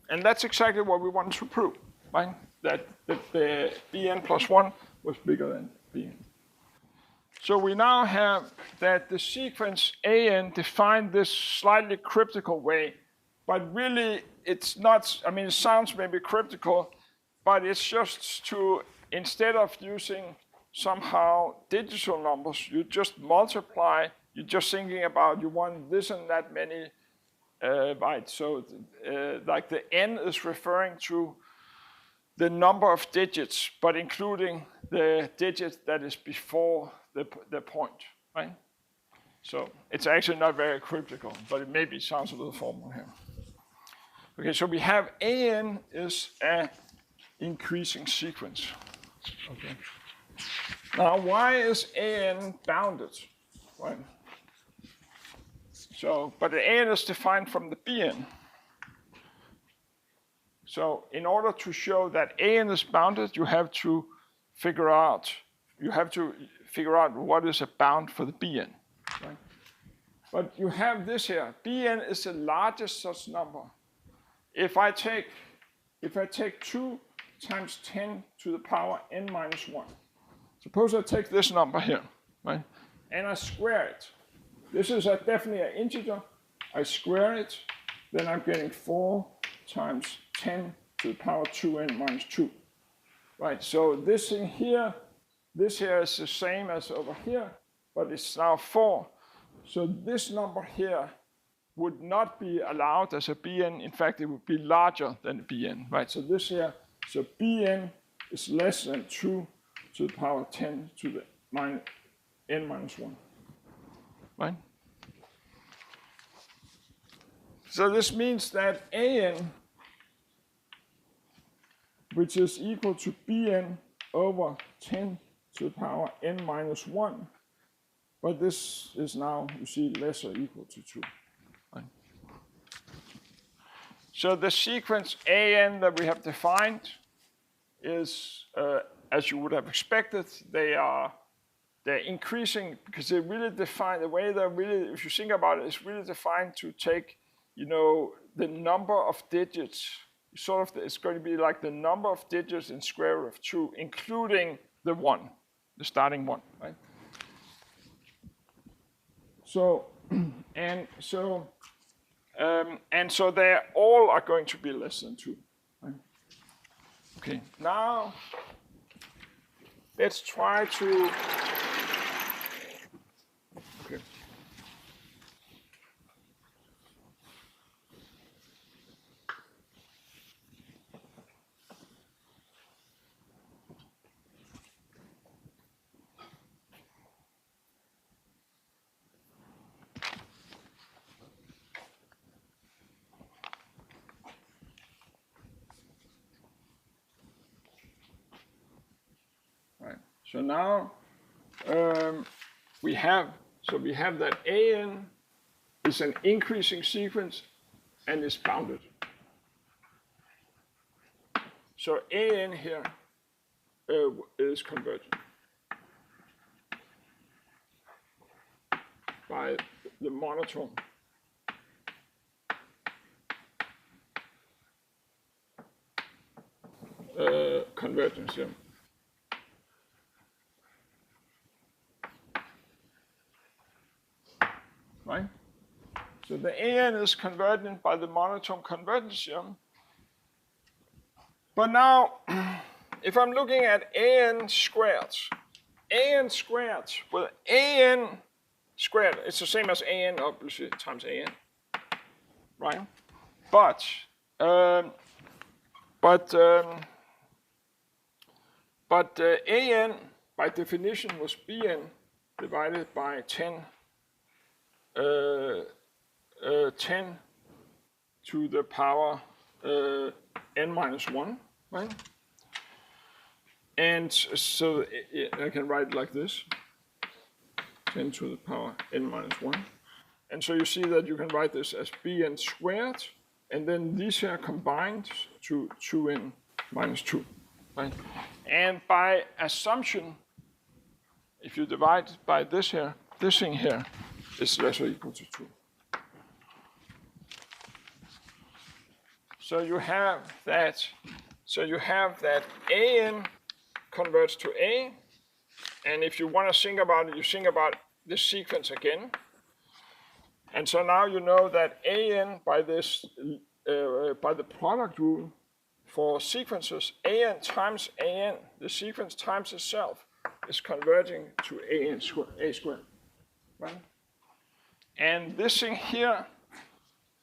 And that's exactly what we want to prove, right? That the bn plus 1 was bigger than bn. So we now have that the sequence an defined this slightly cryptical way, but really it's not, it sounds maybe cryptical, but it's just to, instead of using somehow digital numbers, you just multiply, you're just thinking about you want this and that many, right? So like the n is referring to the number of digits, but including the digit that is before the point, right? So it's actually not very cryptical, but it maybe sounds a little formal here. Okay, so we have an is an increasing sequence. Okay. Now, why is an bounded? Right. So, but the an is defined from the bn. So, in order to show that an is bounded, you have to figure out what is a bound for the bn. Right? But you have this here. Bn is the largest such number. If I take 2 times 10 to the power n minus 1. Suppose I take this number here, right? And I square it. This is definitely an integer. I square it, then I'm getting 4 times 10 to the power 2n minus 2. right? So this thing here, this here is the same as over here, but it's now 4. So this number here would not be allowed as a bn. In fact, it would be larger than bn, right? So this here, so bn is less than 2 to the power 10 to the n minus 1, right? So this means that an, which is equal to bn over 10 to the power n minus 1, but this is now, you see, less or equal to 2. Right? So the sequence an that we have defined is, as you would have expected, they're increasing because they really define the way they're really, if you think about it, it's really defined to take, you know, the number of digits, sort of, it's going to be like the number of digits in square root of 2, including the 1, the starting 1, right? So, and so they all are going to be less than 2. Right? Okay, now let's try to. Okay. Right. So now we have that an is an increasing sequence and is bounded. So an here is convergent by the monotone. Convergence here. Right? So the an is convergent by the monotone convergence theorem. But now, if I'm looking at an squared, well, an squared, it's the same as an, obviously, times an, right? But an by definition was bn divided by 10 to the power n minus 1, right? And so I can write it like this, 10 to the power n minus 1. And so you see that you can write this as bn squared, and then these here combined to 2n minus 2, right? And by assumption, if you divide by this here, this thing here is less or equal to 2. So you have that an converts to a, and if you want to think about it, you think about this sequence again. And so now you know that an by this by the product rule for sequences, an times an, the sequence times itself, is converging to a squared, right? And this thing here,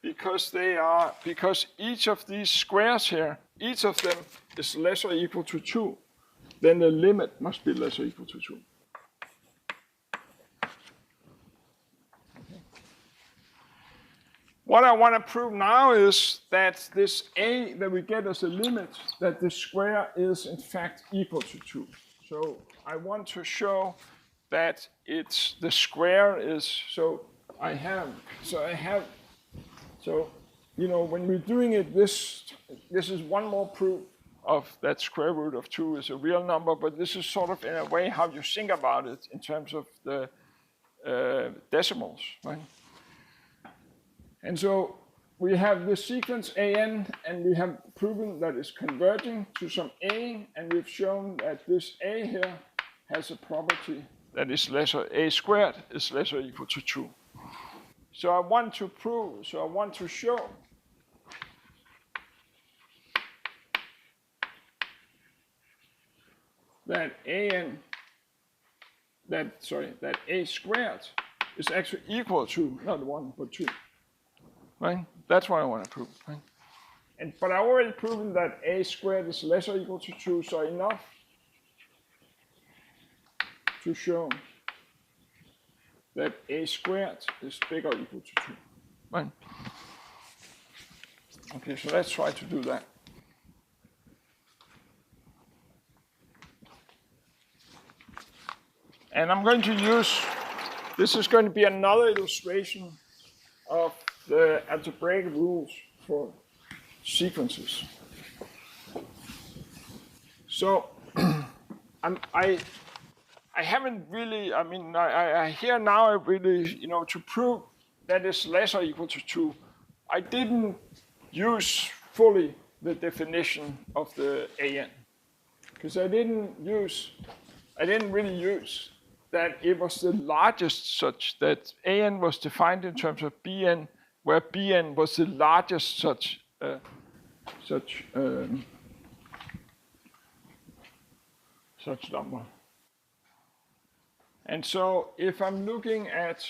because each of these squares here, each of them is less or equal to 2, then the limit must be less or equal to 2. What I want to prove now is that this a that we get as a limit, that the square is in fact equal to 2. So I want to show that it's the square is, so you know, when we're doing it, this is one more proof of that square root of 2 is a real number, but this is sort of in a way how you think about it in terms of the decimals, right? And so we have this sequence an, and we have proven that it's converging to some a, and we've shown that this a here has a property that is a squared is less or equal to 2. So I want to show that that a squared is actually equal to not 1 but 2. Right? That's what I want to prove. Right? But I already proven that a squared is less or equal to 2, so enough to show that a squared is bigger or equal to 2. Right? Okay, so let's try to do that. And I'm going to use, this is going to be another illustration of the algebraic rules for sequences. So I haven't really, I mean, I here now I really, to prove that it's less or equal to 2, I didn't use fully the definition of the AN. Because I didn't really use that it was the largest such that AN was defined in terms of BN, where BN was the largest such number. And so if I'm looking at,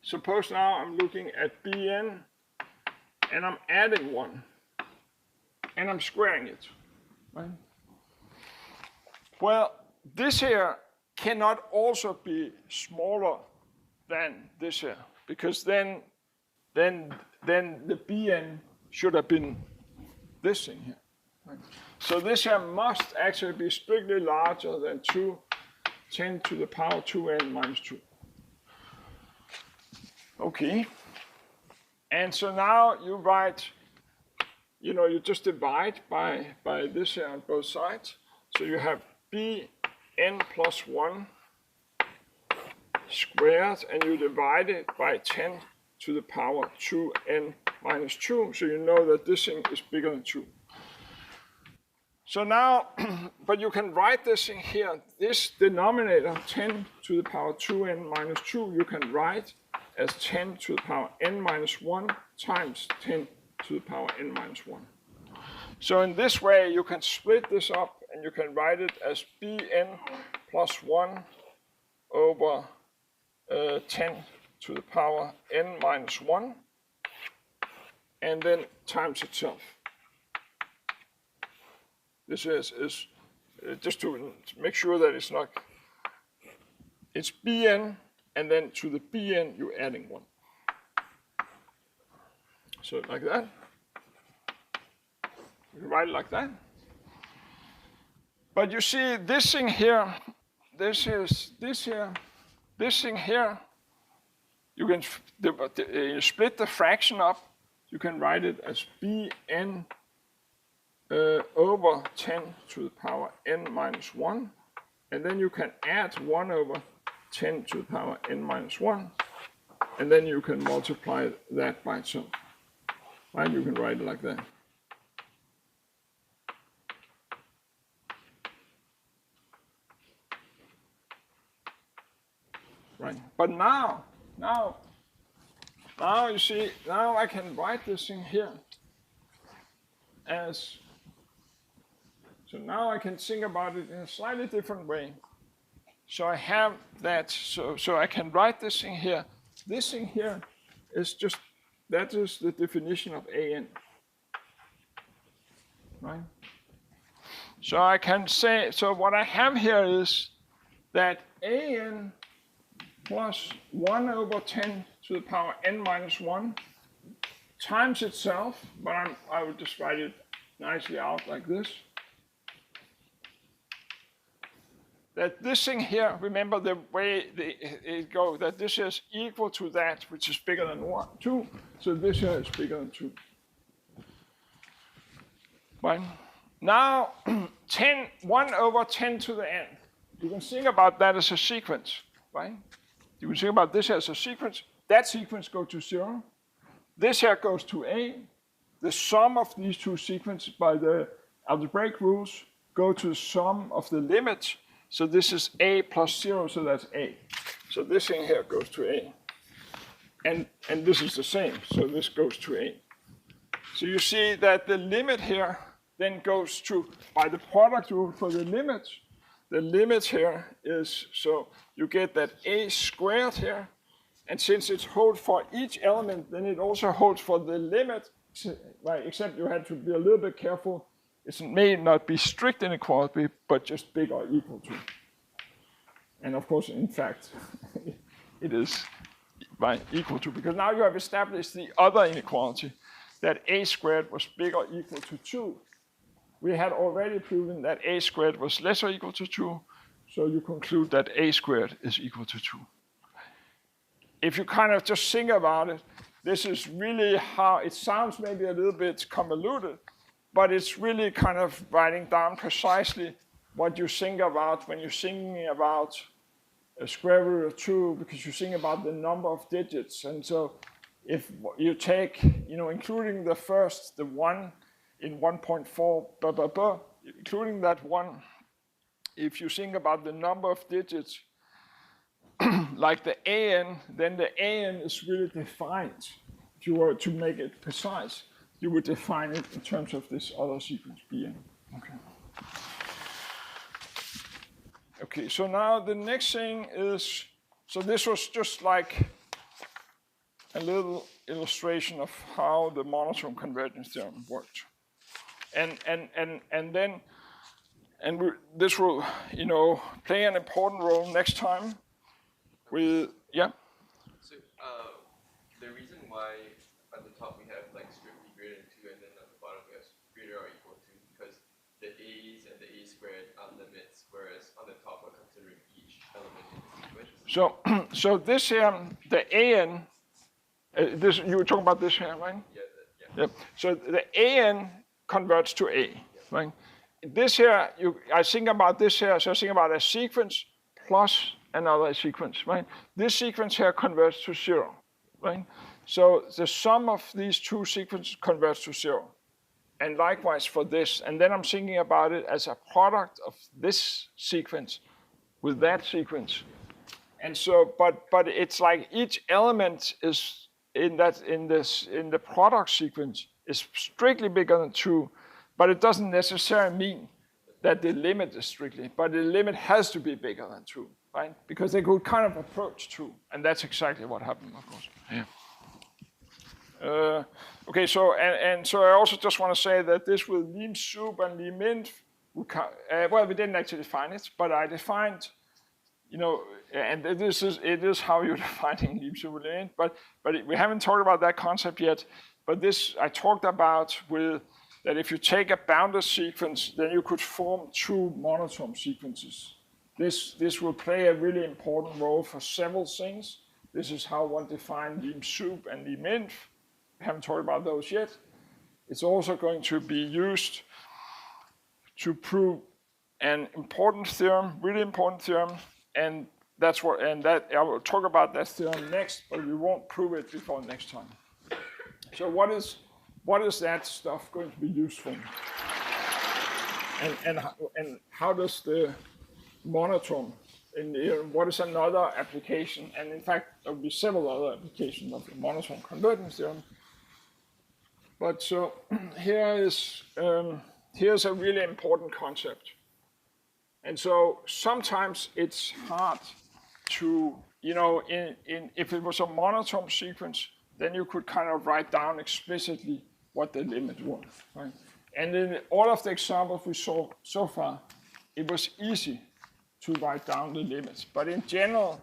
suppose now I'm looking at BN and I'm adding 1 and I'm squaring it, right? Well, this here cannot also be smaller than this here, because then the BN should have been this thing here. Right? So this here must actually be strictly larger than 10 to the power 2n minus 2. Okay. And so now you write, you just divide by this here on both sides. So you have bn plus 1 squared, and you divide it by 10 to the power 2n minus 2, so you know that this thing is bigger than 2. So now, but you can write this thing here, this denominator, 10 to the power 2n minus 2, you can write as 10 to the power n minus 1 times 10 to the power n minus 1. So in this way, you can split this up, and you can write it as bn plus 1 over 10 to the power n minus 1, and then times itself. This is just to make sure that it's not, it's bn, and then to the bn you're adding 1. So like that. You can write it like that. But you see this thing here, this thing here, you can you split the fraction up, you can write it as bn over 10 to the power n minus 1, and then you can add 1 over 10 to the power n minus 1, and then you can multiply that by itself. Right? You can write it like that. Right. But now you see, now I can write this thing here as, so now I can think about it in a slightly different way. So I have that, so I can write this thing here. This thing here is just, that is the definition of AN. Right? So I can say, so what I have here is that AN plus 1 over 10 to the power n minus 1 times itself, but I will just write it nicely out like this. That this thing here, remember the way it goes, that this is equal to that, which is bigger than 2, so this here is bigger than 2. Right? Now, 1 over 10 to the n. You can think about that as a sequence, right? You can think about this as a sequence. That sequence goes to 0. This here goes to a. The sum of these two sequences by the algebraic rules go to the sum of the limits. So this is a plus 0, so that's a. So this thing here goes to a. And this is the same, so this goes to a. So you see that the limit here then goes to, by the product rule for the limits. The limit here is, so you get that a squared here, and since it holds for each element, then it also holds for the limit, right? Except you have to be a little bit careful. It may not be strict inequality, but just big or equal to. And of course, in fact, it is by equal to, because now you have established the other inequality, that a squared was bigger or equal to 2. We had already proven that a squared was less or equal to 2, so you conclude that a squared is equal to 2. If you kind of just think about it, this is really how, it sounds maybe a little bit convoluted, but it's really kind of writing down precisely what you think about when you're thinking about a square root of 2, because you think about the number of digits. And so if you take, including the first, the 1 in 1.4, including that 1, if you think about the number of digits, like the an, then the an is really defined. If you were to make it precise, you would define it in terms of this other sequence bn. Okay. Okay, so now the next thing is, so this was just like a little illustration of how the monotone convergence theorem worked. This will, play an important role next time. With So the reason why at the top we have like strictly greater than 2, and then at the bottom we have greater or equal to, because the a's and the a squared are limits, whereas on the top we're considering each element in the sequence. So this here, the an, this you were talking about this here, right? Yeah. Yep. So the an converts to a, right? This here, I think about this here, so I think about a sequence plus another sequence, right? This sequence here converts to 0, right? So the sum of these two sequences converts to 0. And likewise for this. And then I'm thinking about it as a product of this sequence with that sequence. And so, but it's like each element is in the product sequence is strictly bigger than 2, but it doesn't necessarily mean that the limit is strictly, but the limit has to be bigger than 2, right? Because they could kind of approach 2, and that's exactly what happened, of course. Yeah. Okay, so so I also just want to say that this with lim sub and lim inf, well, we didn't actually define it, but I defined, and it is how you're defining lim sub and lim inf, but we haven't talked about that concept yet. But this I talked about with that if you take a bounded sequence, then you could form 2 monotone sequences. This will play a really important role for several things. This is how one defines lim sub and lim inf. We haven't talked about those yet. It's also going to be used to prove an important theorem, really important theorem, and that I will talk about that theorem next, but we won't prove it before next time. So what is that stuff going to be used for? And how does the monotone, and what is another application? And in fact, there will be several other applications of the monotone convergence theorem. But so here's a really important concept. And so sometimes it's hard to, if it was a monotone sequence, then you could kind of write down explicitly what the limit was, right? And in all of the examples we saw so far, it was easy to write down the limits. But in general,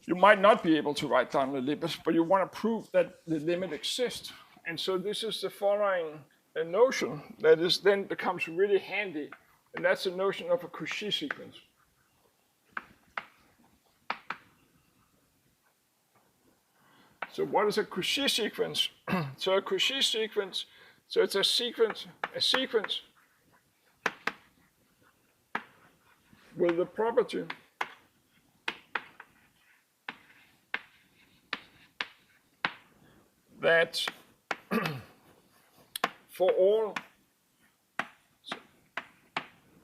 you might not be able to write down the limits, but you want to prove that the limit exists. And so this is the following notion that then becomes really handy, and that's the notion of a Cauchy sequence. So what is a Cauchy sequence? So a Cauchy sequence, so it's a sequence with the property that for all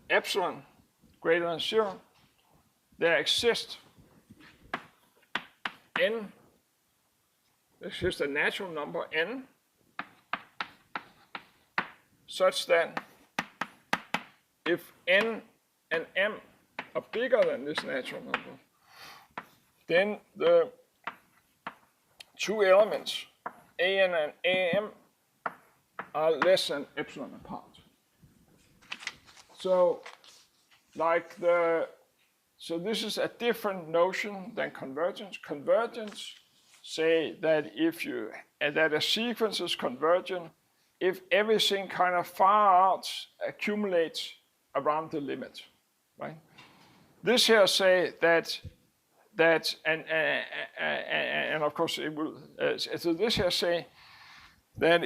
epsilon greater than 0, there exists n, there exists a natural number n such that if n and m are bigger than this natural number, then the two elements, an and am, are less than epsilon apart. So, so this is a different notion than convergence. Convergence say that that a sequence is convergent if everything kind of far out accumulates around the limit, right? This here say that and of course it will. So this here say that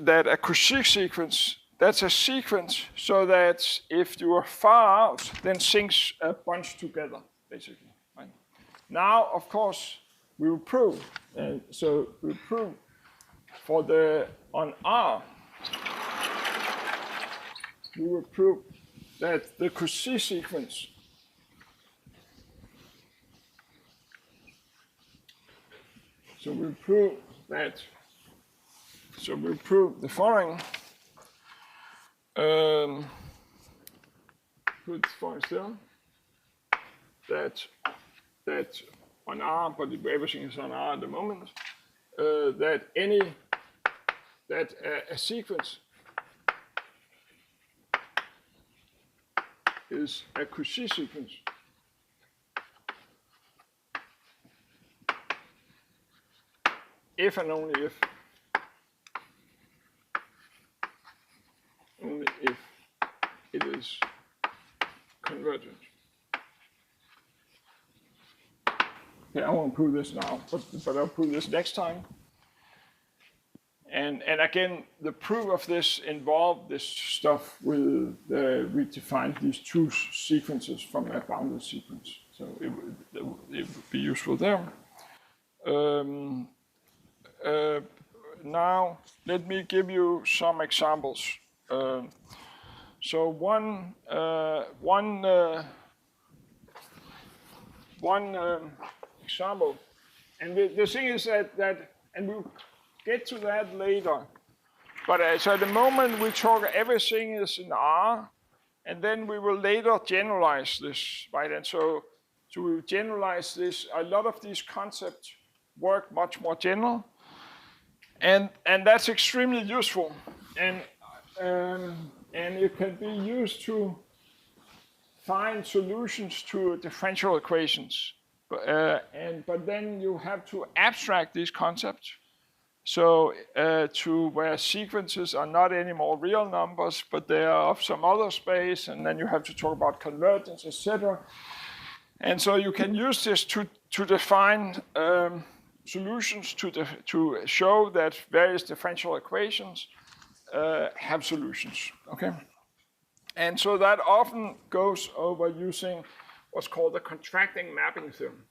that a Cauchy sequence, that's a sequence so that if you are far out, then things bunch together, basically. Right? Now, of course, we will prove. So we prove on R, we will prove that the Cauchy sequence we'll prove the following. Put for still that on R, but everything is on R at the moment. That a sequence is a Cauchy sequence. If and only if it is convergent. Okay, I won't prove this now, but I'll prove this next time. And again, the proof of this involved this stuff with we defined these two sequences from a bounded sequence, so it would be useful there. Now, let me give you some examples. So one example, and the thing is that and we'll get to that later. But so at the moment we talk everything is in R, and then we will later generalize this, right? And so to generalize this, a lot of these concepts work much more general. And that's extremely useful, and it can be used to find solutions to differential equations. But then you have to abstract these concepts, so to where sequences are not anymore real numbers, but they are of some other space, and then you have to talk about convergence, etc. And so you can use this to define solutions to show that various differential equations have solutions, okay? And so that often goes over using what's called the contracting mapping theorem.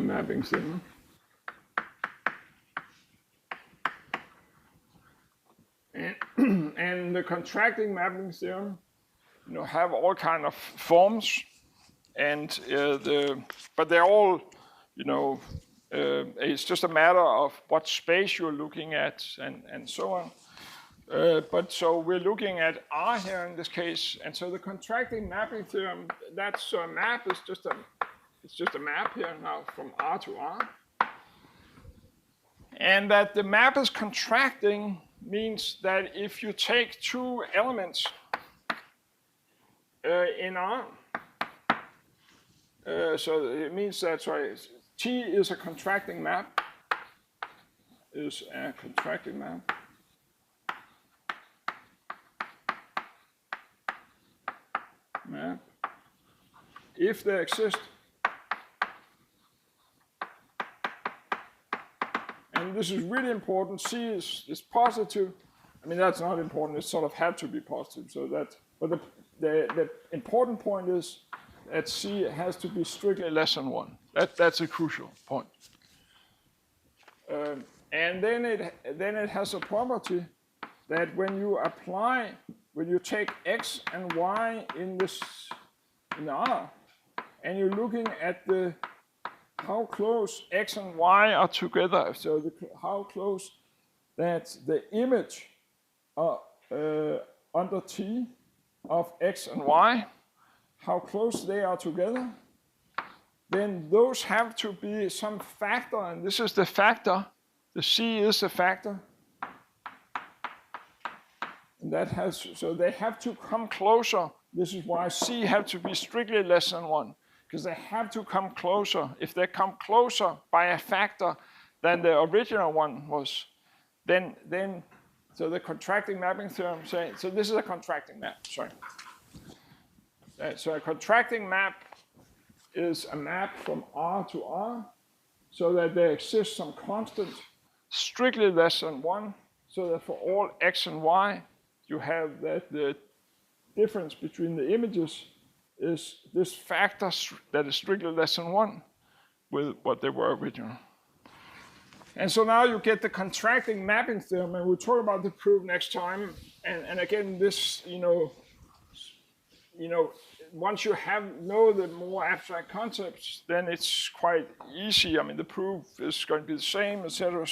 Mapping theorem. And the contracting mapping theorem, have all kind of forms, and but they're all, it's just a matter of what space you're looking at, and so on. But so we're looking at R here in this case, and so the contracting mapping theorem, that's a map is just a map here now from R to R, and that the map is contracting means that if you take two elements in R, so it means that T is a contracting map, if they exist. And this is really important. C is positive. I mean, that's not important. It sort of had to be positive. So that, but the important point is that C has to be strictly less than 1. That's a crucial point. And then it has a property that when you take x and y in R, and you're looking at the how close x and y are together. So how close that the image under T of x and y, how close they are together, then those have to be some factor, and this is the factor. The C is the factor. And that has, so they have to come closer. This is why C have to be strictly less than 1, because they have to come closer. If they come closer by a factor than the original one was, then so the contracting mapping theorem say, so this is a contracting map, sorry. So a contracting map is a map from R to R, so that there exists some constant strictly less than 1, so that for all x and y, you have that the difference between the images is this factor that is strictly less than 1 with what they were originally. And so now you get the contracting mapping theorem, and we'll talk about the proof next time. And again, this, once you know the more abstract concepts, then it's quite easy. I mean, the proof is going to be the same, et cetera,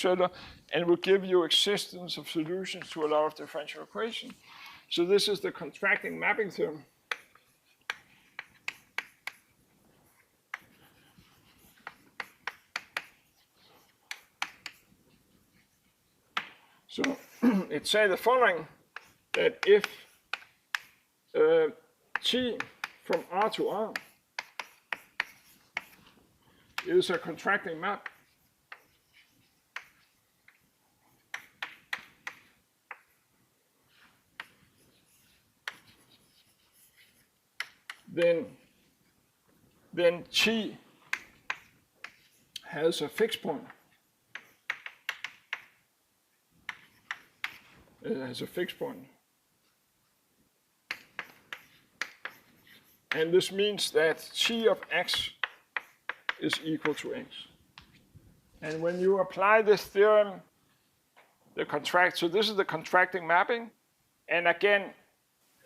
and it will give you existence of solutions to a lot of differential equations. So this is the contracting mapping theorem. So it says the following, that if T from R to R is a contracting map, then T has a fixed point. It has a fixed point. And this means that T of x is equal to x. And when you apply this theorem, so this is the contracting mapping. And again,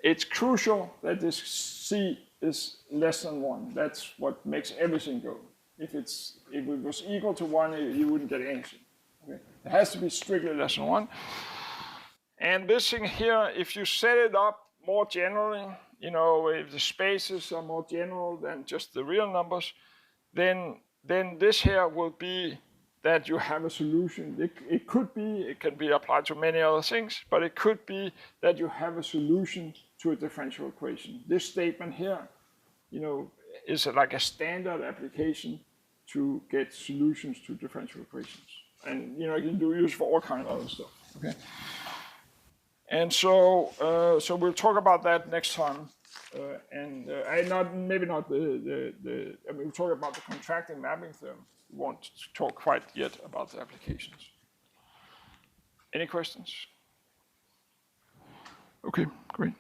it's crucial that this C is less than 1. That's what makes everything go. If it was equal to 1, you wouldn't get anything. Okay? It has to be strictly less than 1. And this thing here, if you set it up more generally, if the spaces are more general than just the real numbers, then this here will be that you have a solution. It can be applied to many other things, but it could be that you have a solution to a differential equation. This statement here, is like a standard application to get solutions to differential equations. And, you can use for all kinds of other stuff, okay? And so we'll talk about that next time. Maybe not we'll talk about the contracting mapping theorem. We won't talk quite yet about the applications. Any questions? Okay, great.